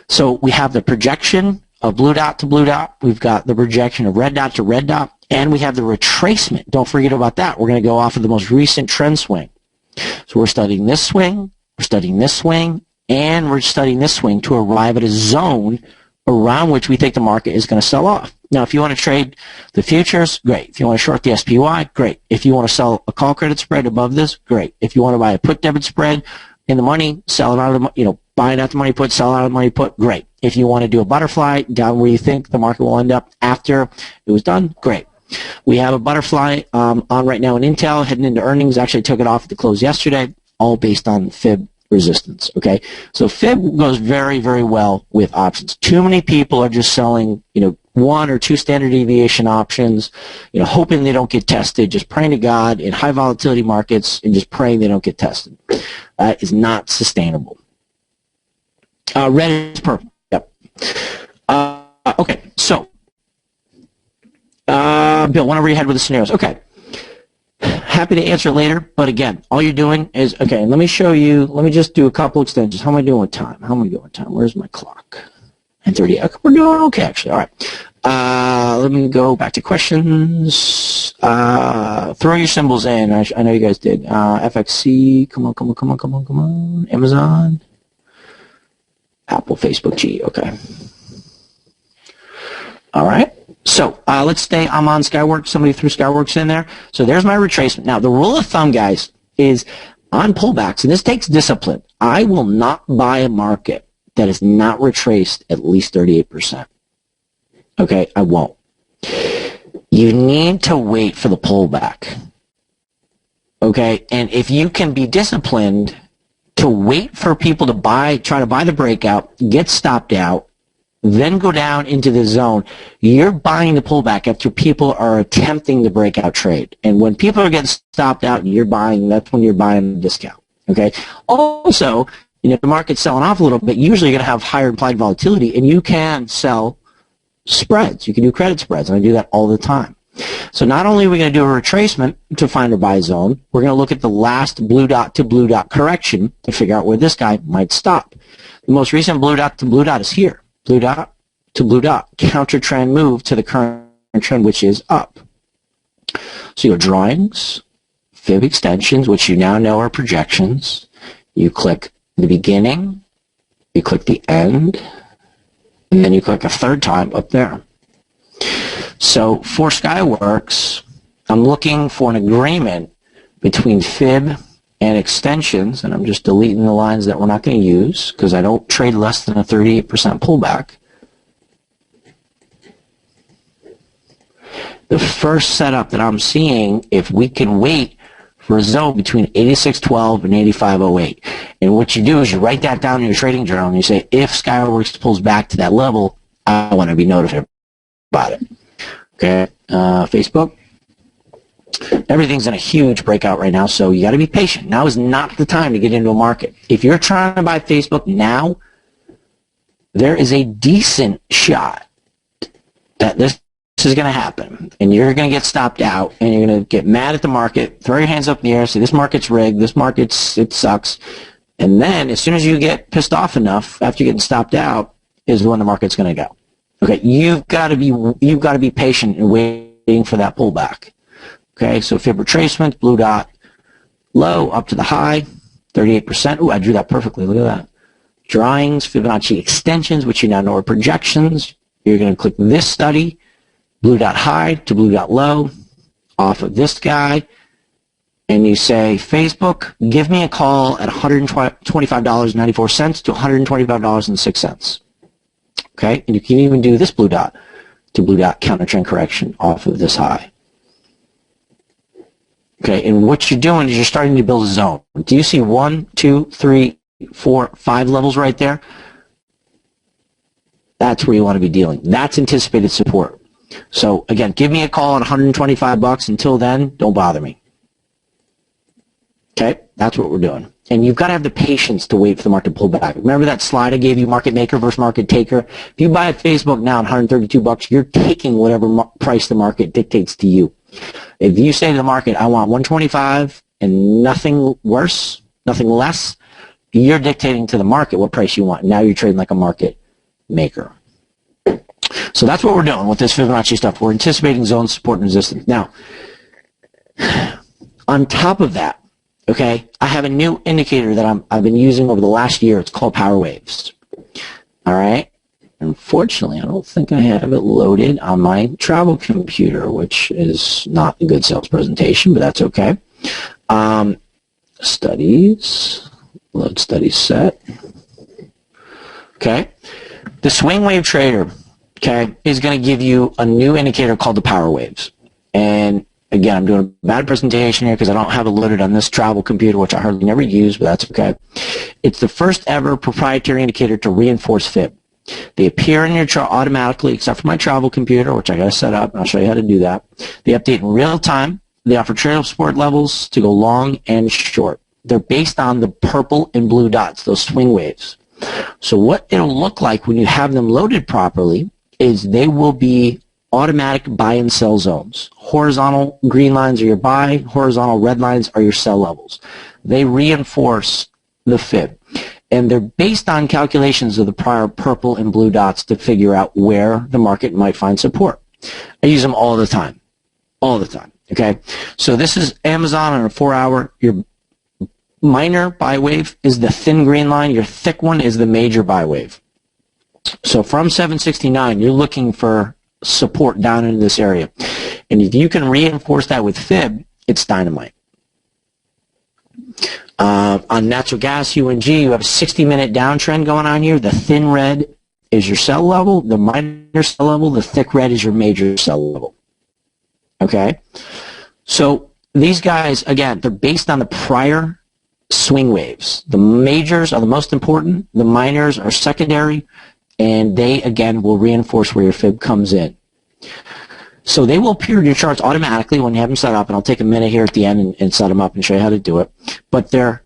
So we have the projection of blue dot to blue dot. We've got the projection of red dot to red dot, and we have the retracement. Don't forget about that. We're going to go off of the most recent trend swing. So we're studying this swing, we're studying this swing, and we're studying this swing to arrive at a zone around which we think the market is going to sell off. Now, if you want to trade the futures, great. If you want to short the SPY, great. If you want to sell a call credit spread above this, great. If you want to buy a put debit spread in the money, sell it out of the, buy it out the money put, sell out of the money put, great. If you want to do a butterfly down where you think the market will end up after it was done, great. We have a butterfly on right now in Intel heading into earnings. Actually took it off at the close yesterday, all based on Fib resistance. Okay, so Fib goes very, very well with options. Too many people are just selling, 1 or 2 standard deviation options, hoping they don't get tested, just praying to God in high volatility markets and just praying they don't get tested. That is not sustainable. Red is purple. Yep. Okay, so Bill, whenever you head with the scenarios. Okay. Happy to answer later, but again, all you're doing is, let me show you, let me just do a couple extensions. How am I doing with time? Where's my clock? And 30. Okay, we're doing okay, actually. All right. Let me go back to questions. Throw your symbols in. I know you guys did. FXC. Come on. Amazon. Apple, Facebook, G. Okay. All right. So let's stay. I'm on Skyworks. Somebody threw Skyworks in there. So there's my retracement. Now, the rule of thumb, guys, is on pullbacks, and this takes discipline. I will not buy a market that is not retraced at least 38%. Okay, I won't. You need to wait for the pullback. Okay, and if you can be disciplined to wait for people to try to buy the breakout, get stopped out, then go down into the zone, you're buying the pullback after people are attempting the breakout trade. And when people are getting stopped out and you're buying, that's when you're buying the discount. Okay, also, if the market's selling off a little bit, usually you're going to have higher implied volatility, and you can sell spreads. You can do credit spreads, and I do that all the time. So not only are we going to do a retracement to find a buy zone, we're going to look at the last blue dot to blue dot correction to figure out where this guy might stop. The most recent blue dot to blue dot is here. Blue dot to blue dot. Counter trend move to the current trend, which is up. So you go drawings, fib extensions, which you now know are projections. You click the beginning, you click the end, and then you click a third time up there. So for Skyworks, I'm looking for an agreement between fib and extensions, and I'm just deleting the lines that we're not going to use because I don't trade less than a 38% pullback. The first setup that I'm seeing, if we can wait for a zone between 86.12 and 85.08. And what you do is you write that down in your trading journal and you say, if Skyworks pulls back to that level, I want to be notified about it. Okay, Facebook. Everything's in a huge breakout right now, so you got to be patient. Now is not the time to get into a market. If you're trying to buy Facebook now, there is a decent shot that this is going to happen, and you're going to get stopped out, and you're going to get mad at the market, throw your hands up in the air, say this market's rigged, it sucks, and then as soon as you get pissed off enough after you're getting stopped out is when the market's going to go. Okay, you've got to be patient and waiting for that pullback. Okay, so fib retracement, blue dot, low up to the high, 38%. Ooh, I drew that perfectly. Look at that. Drawings, Fibonacci extensions, which you now know are projections. You're going to click this study, blue dot high to blue dot low, off of this guy, and you say, Facebook, give me a call at $125.94 to $125.06. Okay, and you can even do this blue dot to blue dot counter trend correction off of this high. Okay, and what you're doing is you're starting to build a zone. Do you see 1, 2, 3, 4, 5 levels right there? That's where you want to be dealing. That's anticipated support. So again, give me a call at $125. Until then, don't bother me. Okay, that's what we're doing. And you've got to have the patience to wait for the market to pull back. Remember that slide I gave you, market maker versus market taker? If you buy at Facebook now at $132, you're taking whatever price the market dictates to you. If you say to the market, I want 125 and nothing worse, nothing less, you're dictating to the market what price you want. Now you're trading like a market maker. So that's what we're doing with this Fibonacci stuff. We're anticipating zone support and resistance. Now, on top of that, okay, I have a new indicator that I've been using over the last year. It's called Power Waves. All right. Unfortunately, I don't think I have it loaded on my travel computer, which is not a good sales presentation, but that's okay. Studies, load study set. Okay. The swing wave trader, okay, is going to give you a new indicator called the Power Waves. And again, I'm doing a bad presentation here because I don't have it loaded on this travel computer, which I hardly never use, but that's okay. It's the first ever proprietary indicator to reinforce fib. They appear in your chart automatically, except for my travel computer, which I got to set up, and I'll show you how to do that. They update in real time. They offer trade support levels to go long and short. They're based on the purple and blue dots, those swing waves. So what it'll look like when you have them loaded properly is they will be automatic buy and sell zones. Horizontal green lines are your buy, horizontal red lines are your sell levels. They reinforce the fib. and they're based on calculations of the prior purple and blue dots to figure out where the market might find support. I use them all the time, okay? So this is Amazon on a 4-hour. Your minor buy wave is the thin green line. Your thick one is the major buy wave. So from 769, you're looking for support down into this area. And if you can reinforce that with Fib, it's dynamite. On natural gas, UNG, you have a 60-minute downtrend going on here. The thin red is your sell level, the minor sell level, the thick red is your major sell level. Okay? So these guys, again, they're based on the prior swing waves. The majors are the most important, the minors are secondary, and they, again, will reinforce where your Fib comes in. So they will appear in your charts automatically when you have them set up, and I'll take a minute here at the end and set them up and show you how to do it. But they're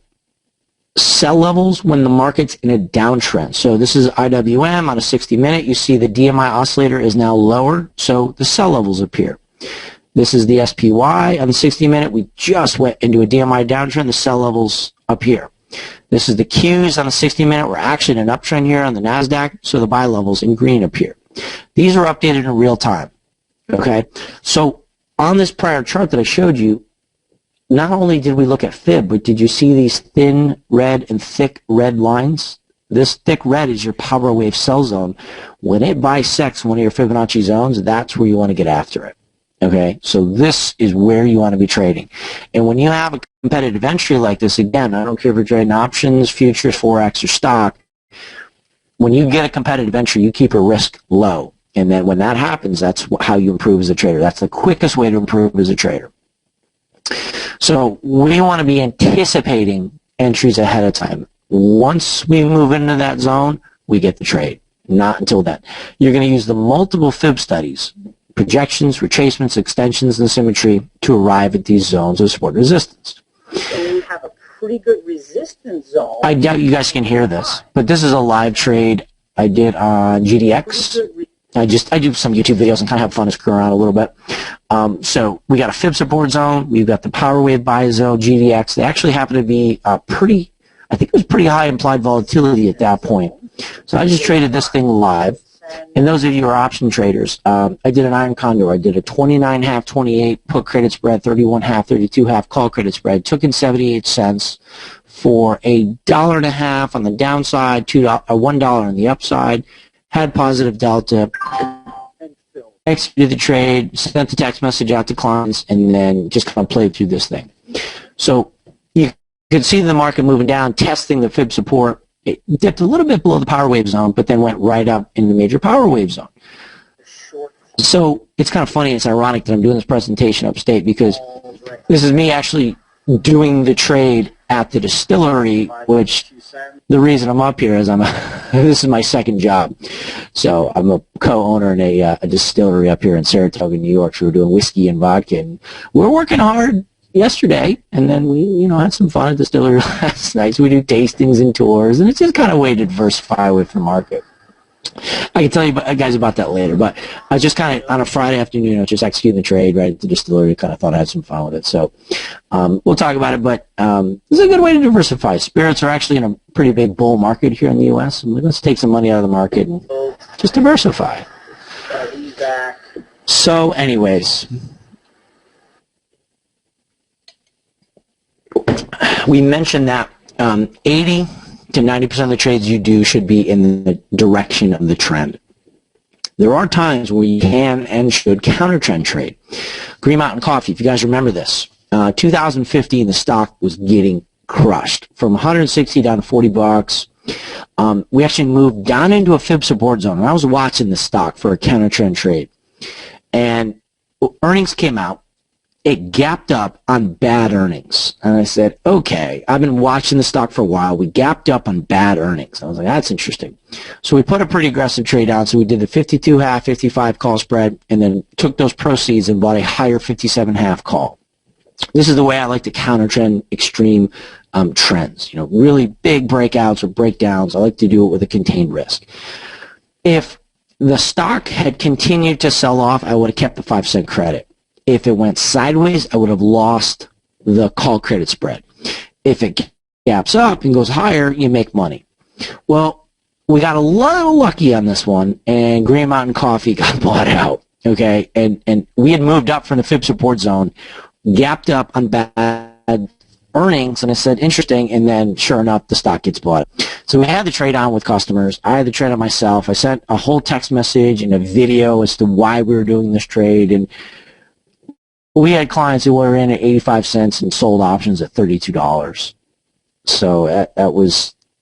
sell levels when the market's in a downtrend. So this is IWM on a 60-minute. You see the DMI oscillator is now lower, so the sell levels appear. This is the SPY on the 60-minute. We just went into a DMI downtrend. The sell levels up here. This is the Qs on the 60-minute. We're actually in an uptrend here on the NASDAQ, so the buy levels in green appear. These are updated in real time. Okay, so on this prior chart that I showed you, not only did we look at Fib, but did you see these thin red and thick red lines? This thick red is your power wave sell zone. When it bisects one of your Fibonacci zones, that's where you want to get after it. Okay, so this is where you want to be trading. And when you have a competitive entry like this, again, I don't care if you're trading options, futures, forex, or stock, when you get a competitive entry, you keep your risk low. And then when that happens, that's how you improve as a trader. That's the quickest way to improve as a trader. So we want to be anticipating entries ahead of time. Once we move into that zone, we get the trade. Not until then. You're going to use the multiple Fib studies, projections, retracements, extensions, and symmetry to arrive at these zones of support and resistance. So we have a pretty good resistance zone. I doubt you guys can hear this, but this is a live trade I did on GDX. I do some YouTube videos and kind of have fun to screw around a little bit. So we got a Fib support zone. We've got the power wave buy zone, GDX. They actually happen to be I think it was pretty high implied volatility at that point. So I just traded this thing live. And those of you who are option traders, I did an iron condor. I did a 29.5, 28 put credit spread, 31.5, 32.5 call credit spread. Took in 78 cents for $1.50 on the downside, $1 on the upside. Had positive delta, executed the trade, sent the text message out to clients, and then just kind of played through this thing. So you could see the market moving down, testing the Fib support. It dipped a little bit below the power wave zone, but then went right up in the major power wave zone. So it's kind of funny, it's ironic that I'm doing this presentation upstate because this is me actually doing the trade at the distillery, which the reason I'm up here is this is my second job. So I'm a co-owner in a distillery up here in Saratoga, New York. So we're doing whiskey and vodka, and we're working hard yesterday, and then we, had some fun at the distillery last night. So we do tastings and tours, and it's just kind of a way to diversify with the market. I can tell you guys about that later, but I was just kind of on a Friday afternoon, just executing the trade right at the distillery. Kind of thought I had some fun with it. So we'll talk about it, but this is a good way to diversify. Spirits are actually in a pretty big bull market here in the U.S. So let's take some money out of the market and just diversify. So anyways, we mentioned that 80 to 90% of the trades you do should be in the direction of the trend. There are times where you can and should counter trend trade. Green Mountain Coffee, if you guys remember this, 2015 the stock was getting crushed from 160 down to 40 bucks. We actually moved down into a Fib support zone, and I was watching the stock for a counter trend trade. And earnings came out. It gapped up on bad earnings. And I said, okay, I've been watching the stock for a while. We gapped up on bad earnings. I was like, that's interesting. So we put a pretty aggressive trade out. So we did the 52.5, 55 call spread, and then took those proceeds and bought a higher 57.5 call. This is the way I like to counter trend extreme trends. Really big breakouts or breakdowns. I like to do it with a contained risk. If the stock had continued to sell off, I would have kept the 5-cent credit. If it went sideways, I would have lost the call credit spread. If it gaps up and goes higher, you make money. Well, we got a little lucky on this one, and Green Mountain Coffee got bought out. Okay, and we had moved up from the fib support zone, gapped up on bad earnings, and I said, interesting, and then sure enough, the stock gets bought. So we had the trade on with customers. I had the trade on myself. I sent a whole text message and a video as to why we were doing this trade, and we had clients who were in at 85 cents and sold options at $32. So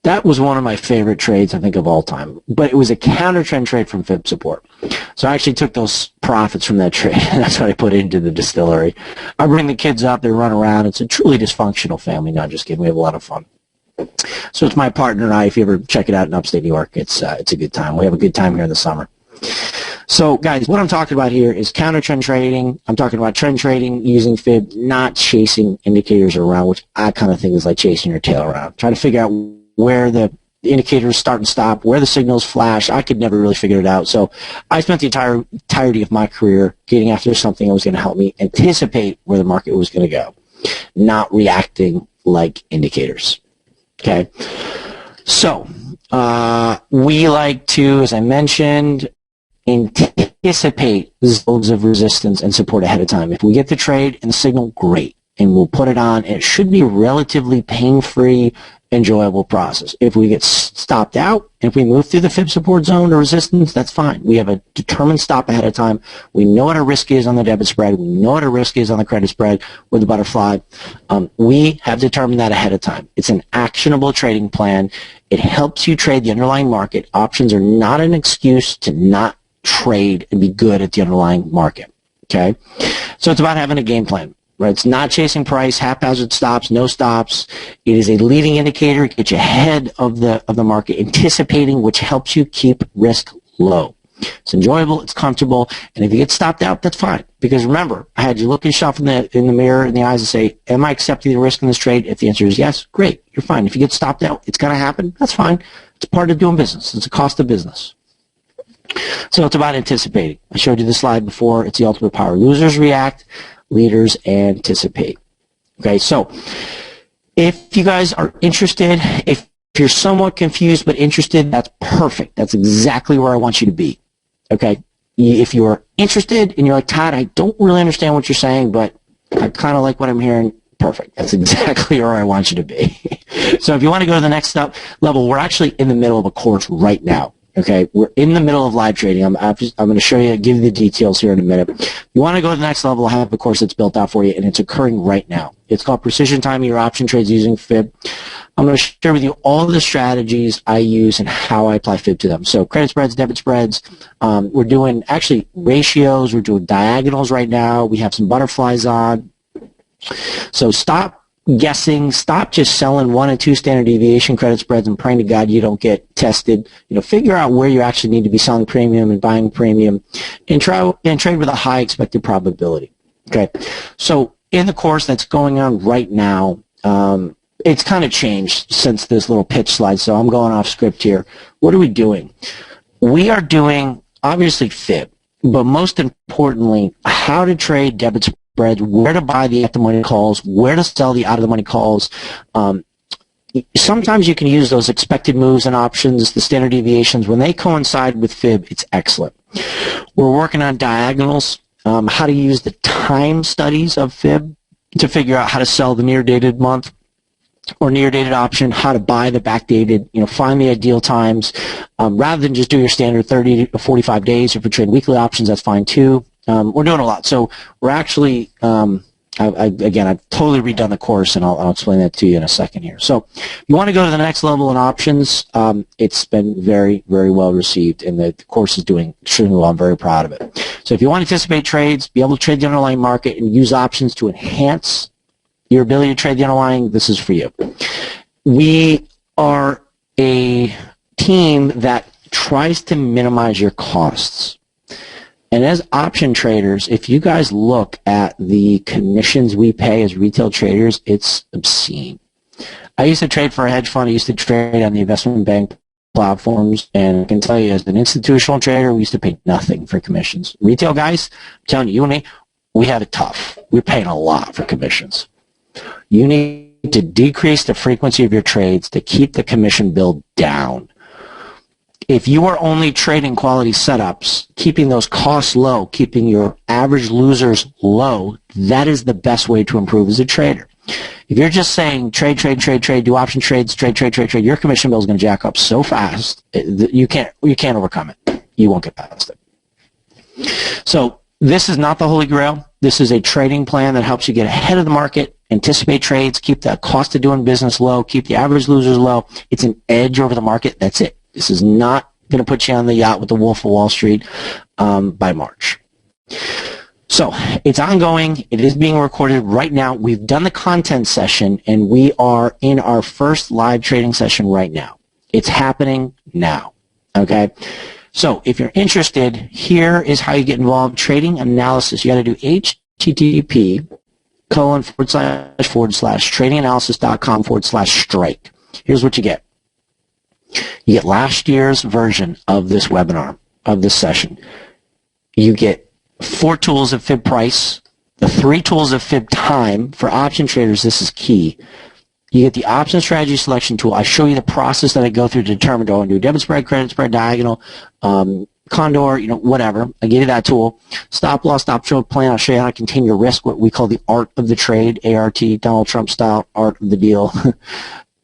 that was one of my favorite trades, I think, of all time. But it was a counter trend trade from fib support. So I actually took those profits from that trade, and that's what I put into the distillery. I bring the kids up, they run around. It's a truly dysfunctional family, not just kidding. We have a lot of fun. So it's my partner and I. If you ever check it out in upstate New York, it's a good time. We have a good time here in the summer. So, guys, what I'm talking about here is counter trend trading. I'm talking about trend trading using fib, not chasing indicators around, which I kind of think is like chasing your tail around. Trying to figure out where the indicators start and stop, where the signals flash. I could never really figure it out. So I spent the entirety of my career getting after something that was going to help me anticipate where the market was going to go, not reacting like indicators. Okay? So we like to, as I mentioned, anticipate zones of resistance and support ahead of time. If we get the trade and the signal, great, and we'll put it on. And it should be a relatively pain-free, enjoyable process. If we get stopped out, if we move through the fib support zone or resistance, that's fine. We have a determined stop ahead of time. We know what our risk is on the debit spread. We know what our risk is on the credit spread with the butterfly. We have determined that ahead of time. It's an actionable trading plan. It helps you trade the underlying market. Options are not an excuse to not trade and be good at the underlying market. Okay? So it's about having a game plan. Right? It's not chasing price, haphazard stops, no stops. It is a leading indicator. It gets you ahead of the market, anticipating, which helps you keep risk low. It's enjoyable, it's comfortable, and if you get stopped out, that's fine. Because remember, I had you look yourself in the mirror in the eyes and say, am I accepting the risk in this trade? If the answer is yes, great, you're fine. If you get stopped out, it's going to happen, that's fine. It's part of doing business. It's a cost of business. So it's about anticipating. I showed you this slide before. It's the ultimate power. Losers react, leaders anticipate. Okay, so if you guys are interested, if you're somewhat confused but interested, that's perfect. That's exactly where I want you to be. Okay, if you're interested and you're like, Todd, I don't really understand what you're saying, but I kind of like what I'm hearing, perfect. That's exactly where I want you to be. So if you want to go to the next level, we're actually in the middle of a course right now. Okay, we're in the middle of live trading. I'm going to show you, give you the details here in a minute. If you want to go to the next level, I have a course that's built out for you, and it's occurring right now. It's called Precision Timing Your Option Trades Using Fib. I'm going to share with you all the strategies I use and how I apply Fib to them. So credit spreads, debit spreads. We're doing actually ratios. We're doing diagonals right now. We have some butterflies on. So stop guessing, stop just selling 1 and 2 standard deviation credit spreads and praying to God you don't get tested. Figure out where you actually need to be selling premium and buying premium, and trade with a high expected probability. Okay, so in the course that's going on right now, it's kind of changed since this little pitch slide, so I'm going off script here. What are we doing? We are doing, obviously, Fib, but most importantly, how to trade debit spreads, where to buy the at-the-money calls, where to sell the out-of-the-money calls. Sometimes you can use those expected moves and options, the standard deviations. When they coincide with Fib, it's excellent. We're working on diagonals, how to use the time studies of Fib to figure out how to sell the near-dated month or near-dated option, how to buy the backdated, find the ideal times. Rather than just do your standard 30 to 45 days. If we trade weekly options, that's fine too. We're doing a lot. So we're actually, I've totally redone the course, and I'll explain that to you in a second here. So if you want to go to the next level in options, it's been very, very well received, and the course is doing extremely well. I'm very proud of it. So if you want to anticipate trades, be able to trade the underlying market, and use options to enhance your ability to trade the underlying, this is for you. We are a team that tries to minimize your costs. And as option traders, if you guys look at the commissions we pay as retail traders, it's obscene. I used to trade for a hedge fund. I used to trade on the investment bank platforms. And I can tell you, as an institutional trader, we used to pay nothing for commissions. Retail guys, I'm telling you, you and me, we had it tough. We're paying a lot for commissions. You need to decrease the frequency of your trades to keep the commission bill down. If you are only trading quality setups, keeping those costs low, keeping your average losers low, that is the best way to improve as a trader. If you're just saying trade, do option trades, trade, your commission bill is going to jack up so fast you can't overcome it. You won't get past it. So this is not the Holy Grail. This is a trading plan that helps you get ahead of the market, anticipate trades, keep the cost of doing business low, keep the average losers low. It's an edge over the market. That's it. This is not going to put you on the yacht with the Wolf of Wall Street by March. So it's ongoing. It is being recorded right now. We've done the content session, and we are in our first live trading session right now. It's happening now. Okay? So if you're interested, here is how you get involved. Trading analysis. You got to do http://tradinganalysis.com/strike. Here's what you get. You get last year's version of this webinar, of this session. You get 4 tools of fib price, the 3 tools of fib time. For option traders, this is key. You get the option strategy selection tool. I show you the process that I go through to determine, do I want to do debit spread, credit spread, diagonal, condor, whatever. I give you that tool. Stop loss, stop trade plan. I'll show you how to contain your risk, what we call the art of the trade, ART, Donald Trump style, art of the deal.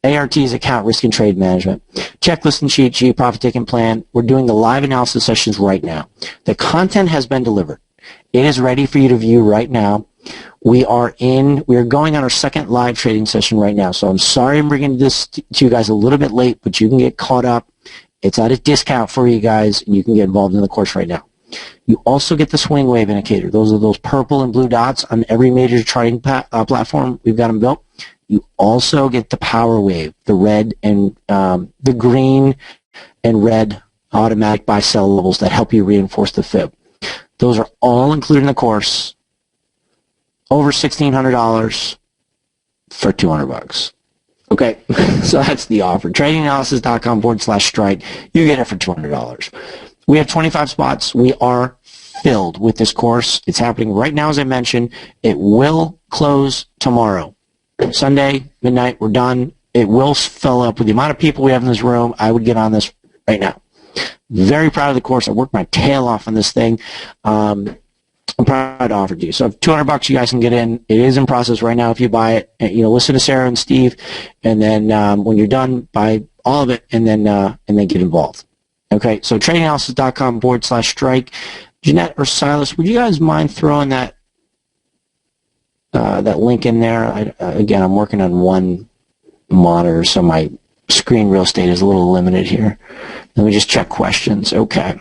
ART is account risk and trade management. Checklist and cheat sheet, profit taking plan. We're doing the live analysis sessions right now. The content has been delivered. It is ready for you to view right now. We are going on our second live trading session right now. So I'm sorry I'm bringing this to you guys a little bit late, but you can get caught up. It's at a discount for you guys, and you can get involved in the course right now. You also get the swing wave indicator. Those are those purple and blue dots on every major charting platform. We've got them built. You also get the power wave, the red and the green and red automatic buy-sell levels that help you reinforce the fib. Those are all included in the course. Over $1,600 for $200. Okay, so that's the offer. TradingAnalysis.com/strike. You get it for $200. We have 25 spots. We are filled with this course. It's happening right now, as I mentioned. It will close tomorrow. Sunday, midnight, we're done. It will fill up with the amount of people we have in this room. I would get on this right now. Very proud of the course. I worked my tail off on this thing. I'm proud to offer it to you. So $200 you guys can get in. It is in process right now if you buy it. Listen to Sarah and Steve, and then when you're done, buy all of it, and then get involved. Okay, so tradinganalysis.com/strike. Jeanette or Silas, would you guys mind throwing that link in there? Again, I'm working on one monitor, so my screen real estate is a little limited here. Let me just check questions. Okay.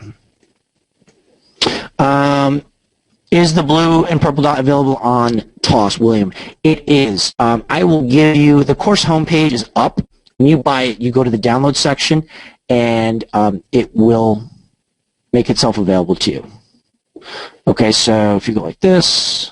Is the blue and purple dot available on TOS, William? It is. I will give you, the course homepage is up. When you buy it, you go to the download section, and it will make itself available to you. Okay, so if you go like this,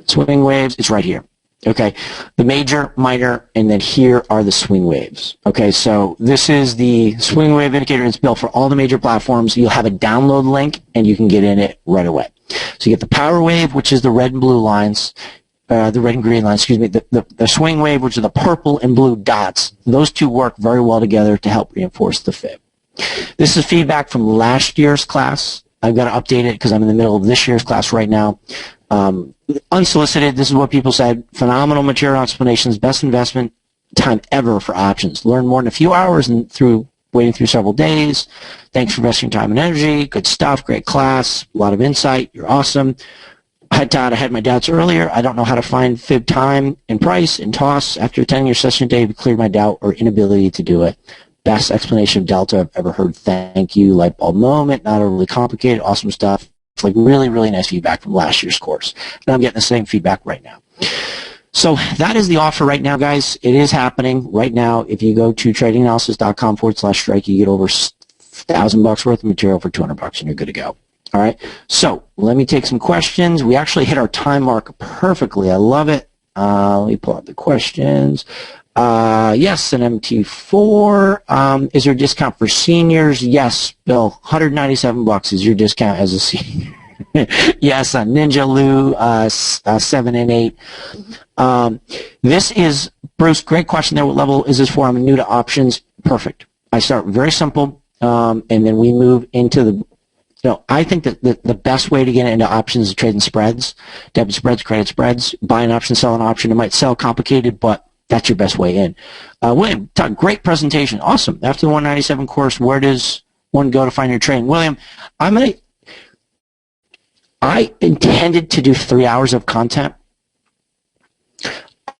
swing waves, it's right here. Okay, the major, minor, and then here are the swing waves. Okay, so this is the swing wave indicator. It's built for all the major platforms. You'll have a download link, and you can get in it right away. So you get the power wave, which is the red and blue lines, the red and green lines, excuse me, the swing wave, which are the purple and blue dots. Those two work very well together to help reinforce the fib. This is feedback from last year's class. I've got to update it because I'm in the middle of this year's class right now. Unsolicited, this is what people said. Phenomenal material explanations, best investment time ever for options. Learn more in a few hours and waiting through several days. Thanks for investing time and energy. Good stuff, great class, a lot of insight. You're awesome. Hi, Todd. I had my doubts earlier. I don't know how to find fib time and price and toss. After attending your session today, we cleared my doubt or inability to do it. Best explanation of Delta I've ever heard. Thank you. Light bulb moment. Not overly complicated. Awesome stuff. It's like really, really nice feedback from last year's course. And I'm getting the same feedback right now. So that is the offer right now, guys. It is happening right now. If you go to tradinganalysis.com/strike, you get over $1,000 worth of material for $200 and you're good to go. All right. So let me take some questions. We actually hit our time mark perfectly. I love it. Let me pull up the questions. Yes, an MT4. Is there a discount for seniors? Yes, Bill. $197 is your discount as a senior. Yes, Ninja Lou 7 and 8. This is, Bruce, great question there. What level is this for? I'm new to options. Perfect. I start very simple, and then we move into the, I think that the best way to get into options is trading spreads, debit spreads, credit spreads, buy an option, sell an option. It might sell complicated, but that's your best way in. William, Todd, great presentation. Awesome. After the 197 course, where does one go to find your trade? William, I intended to do 3 hours of content.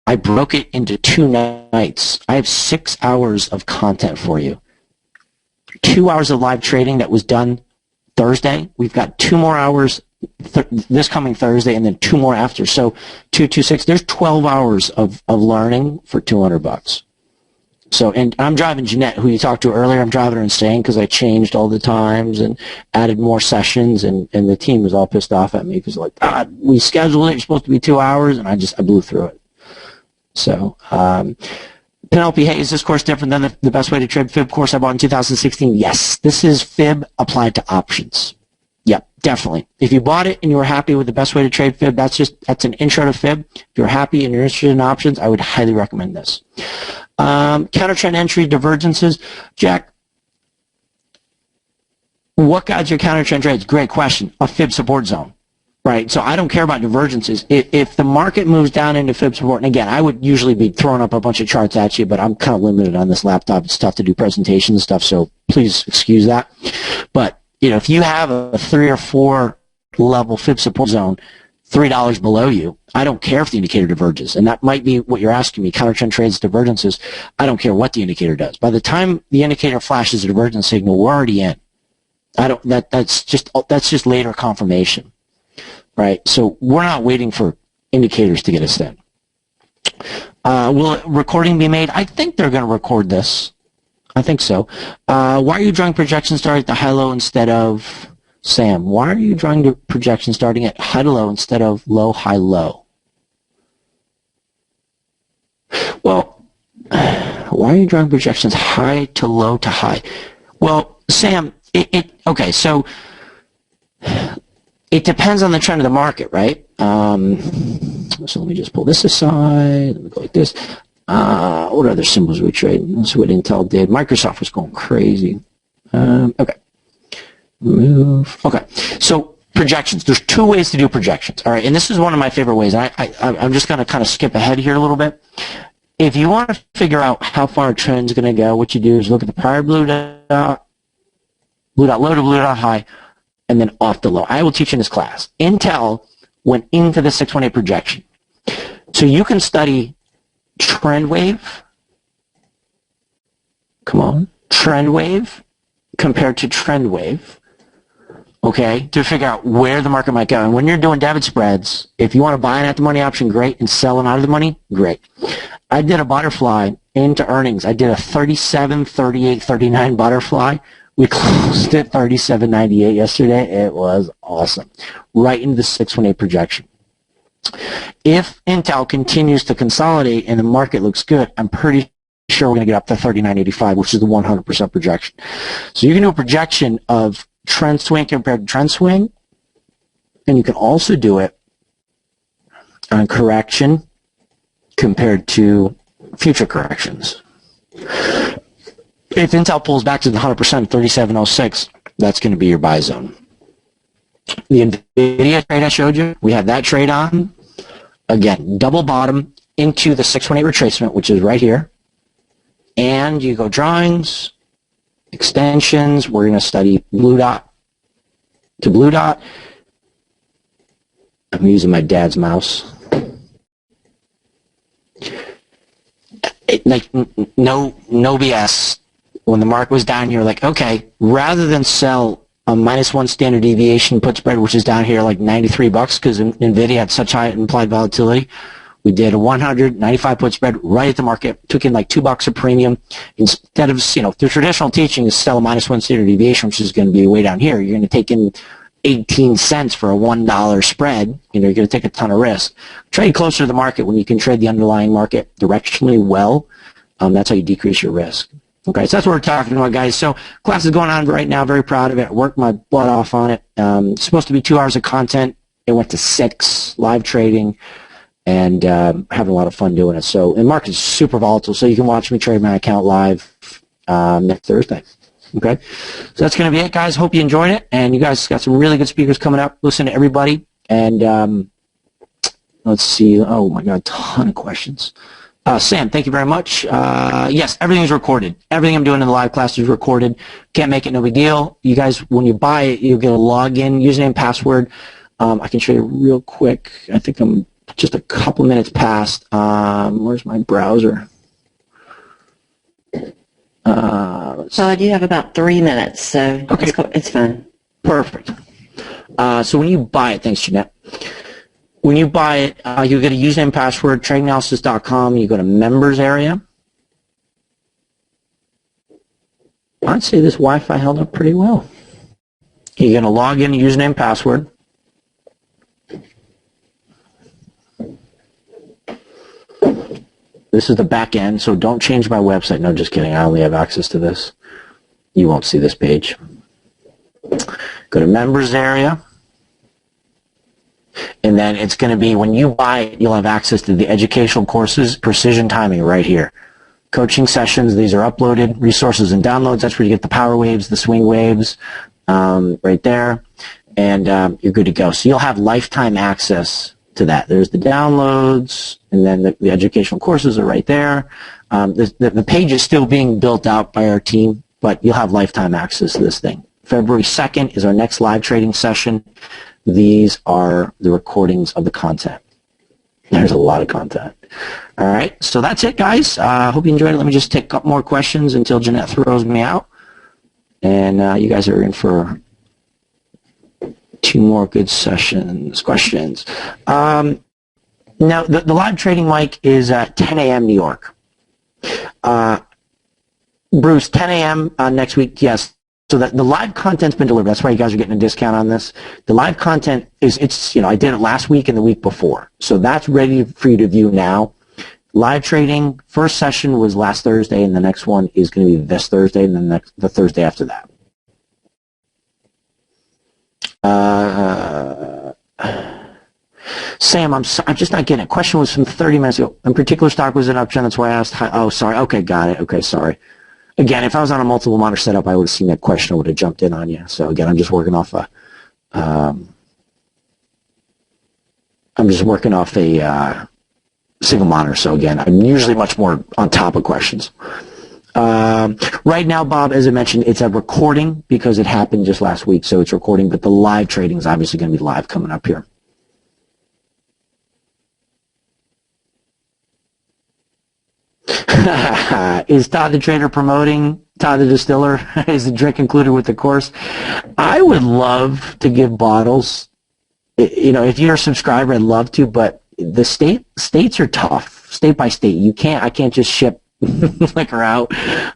I broke it into 2 nights. I have 6 hours of content for you. 2 hours of live trading that was done Thursday. We've got 2 more hours this coming Thursday, and then 2 more after. So 6. There's 12 hours of learning for $200. So, and I'm driving Jeanette, who you talked to earlier. I'm driving her insane because I changed all the times and added more sessions, and the team was all pissed off at me because like, we scheduled it. It's supposed to be 2 hours, and I blew through it. So, Penelope, hey, is this course different than the best way to trade Fib course I bought in 2016? Yes, this is Fib applied to options. Yep, definitely. If you bought it and you were happy with the best way to trade Fib, that's an intro to Fib. If you're happy and you're interested in options, I would highly recommend this. Counter trend entry divergences. Jack, what guides your counter trend trades? Great question. A Fib support zone. Right, so I don't care about divergences. If the market moves down into Fib support, and again, I would usually be throwing up a bunch of charts at you, but I'm kind of limited on this laptop. It's tough to do presentations and stuff, so please excuse that. But, if you have a 3 or 4 level Fib support zone, $3 below you, I don't care if the indicator diverges, and that might be what you're asking me, counter trend trades, divergences. I don't care what the indicator does. By the time the indicator flashes a divergence signal, we're already in. That's just later confirmation. Right, so we're not waiting for indicators to get us in. Will a recording be made? I think they're going to record this. I think so. Why are you drawing projections starting at the high-low instead of, Sam, why are you drawing the projection starting at high-to-low instead of low-high-low? Well, why are you drawing projections high to low to high? Well, Sam, okay, so it depends on the trend of the market, right? So let me just pull this aside. Let me go like this. What other symbols are we trading? That's what Intel did. Microsoft was going crazy. Okay. Move. Okay. So projections. There's 2 ways to do projections. All right. And this is one of my favorite ways. I'm just going to kind of skip ahead here a little bit. If you want to figure out how far a trend's going to go, what you do is look at the prior blue dot low to blue dot high, and then off the low. I will teach in this class. Intel went into the 618 projection. So you can study trend wave. Come on. Trend wave compared to trend wave. Okay, to figure out where the market might go. And when you're doing debit spreads, if you want to buy an at-the-money option, great, and sell an out-of-the-money, great. I did a butterfly into earnings. I did a 37, 38, 39 butterfly. We closed at 37.98 yesterday. It was awesome. Right into the 618 projection. If Intel continues to consolidate and the market looks good, I'm pretty sure we're going to get up to 39.85, which is the 100% projection. So you can do a projection of trend swing compared to trend swing, and you can also do it on correction compared to future corrections. If Intel pulls back to the 100% 37.06, that's going to be your buy zone. The NVIDIA trade I showed you, we have that trade on. Again, double bottom into the 618 retracement, which is right here. And you go drawings, extensions. We're going to study blue dot to blue dot. I'm using my dad's mouse. No BS. When the market was down here, like, okay, rather than sell a -1 standard deviation put spread, which is down here like $93 because NVIDIA had such high implied volatility, we did a 195 put spread right at the market, took in like $2 a premium. Instead of, the traditional teaching is sell a -1 standard deviation, which is going to be way down here. You're going to take in 18 cents for a $1 spread. You're going to take a ton of risk. Trade closer to the market when you can trade the underlying market directionally well. That's how you decrease your risk. Okay, so that's what we're talking about, guys. So class is going on right now. Very proud of it. Worked my butt off on it. It's supposed to be 2 hours of content. It went to 6, live trading, and having a lot of fun doing it. So, and market's super volatile, so you can watch me trade my account live next Thursday. Okay, so that's going to be it, guys. Hope you enjoyed it, and you guys got some really good speakers coming up. Listen to everybody, and let's see. Oh my God, ton of questions. Sam, thank you very much. Yes, everything is recorded. Everything I'm doing in the live class is recorded. Can't make it, no big deal. You guys, when you buy it, you'll get a login, username, password. I can show you real quick. I think I'm just a couple minutes past. Where's my browser? Todd, you have about 3 minutes, so okay. It's fine. Perfect. So when you buy it, thanks, Jeanette. When you buy it, you get a username and password, TradeAnalysis.com. You go to members area. I'd say this Wi-Fi held up pretty well. You're going to log in, username and password. This is the back end, so don't change my website. No, just kidding. I only have access to this. You won't see this page. Go to members area. And then it's going to be, when you buy it, you'll have access to the educational courses, precision timing right here. Coaching sessions, these are uploaded. Resources and downloads, that's where you get the power waves, the swing waves, right there. And you're good to go. So you'll have lifetime access to that. There's the downloads, and then the educational courses are right there. The page is still being built out by our team, but you'll have lifetime access to this thing. February 2nd is our next live trading session. These are the recordings of the content. There's a lot of content. All right, so that's it, guys. Hope you enjoyed it. Let me just take a couple more questions until Jeanette throws me out. And you guys are in for 2 more good questions. Now, the live trading mic is at 10 a.m. New York. Bruce, 10 a.m. Next week, yes. So the live content's been delivered. That's why you guys are getting a discount on this. The live content I did it last week and the week before. So that's ready for you to view now. Live trading, first session was last Thursday, and the next one is going to be this Thursday, and then the Thursday after that. Sam, I'm just not getting it. Question was from 30 minutes ago. In particular stock was an uptrend. That's why I asked. Oh, sorry. Okay, got it. Okay, sorry. Again, if I was on a multiple monitor setup, I would have seen that question. I would have jumped in on you. So again, I'm just working off a single monitor. So again, I'm usually much more on top of questions. Right now, Bob, as I mentioned, it's a recording because it happened just last week, so it's recording. But the live trading is obviously going to be live coming up here. Is Todd the Trader promoting Todd the Distiller? Is the drink included with the course? I would love to give bottles. If you're a subscriber, I'd love to, but the states are tough, state by state. I can't just ship liquor out.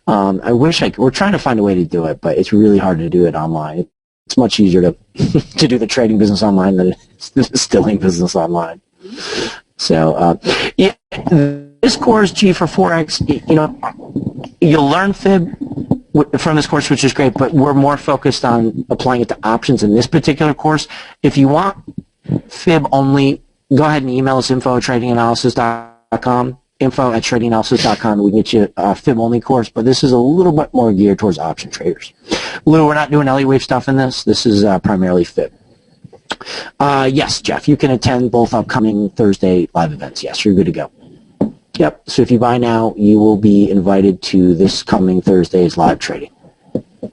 I wish we're trying to find a way to do it, but it's really hard to do it online. It's much easier to do the trading business online than the distilling business online. So, yeah. This course, G for Forex, you'll learn Fib from this course, which is great, but we're more focused on applying it to options in this particular course. If you want Fib only, go ahead and email us info@tradinganalysis.com, info@tradinganalysis.com. We can get you a Fib only course, but this is a little bit more geared towards option traders. We're not doing Elliott Wave stuff in this. This is primarily Fib. Yes, Jeff, you can attend both upcoming Thursday live events. Yes, you're good to go. Yep, so if you buy now, you will be invited to this coming Thursday's live trading.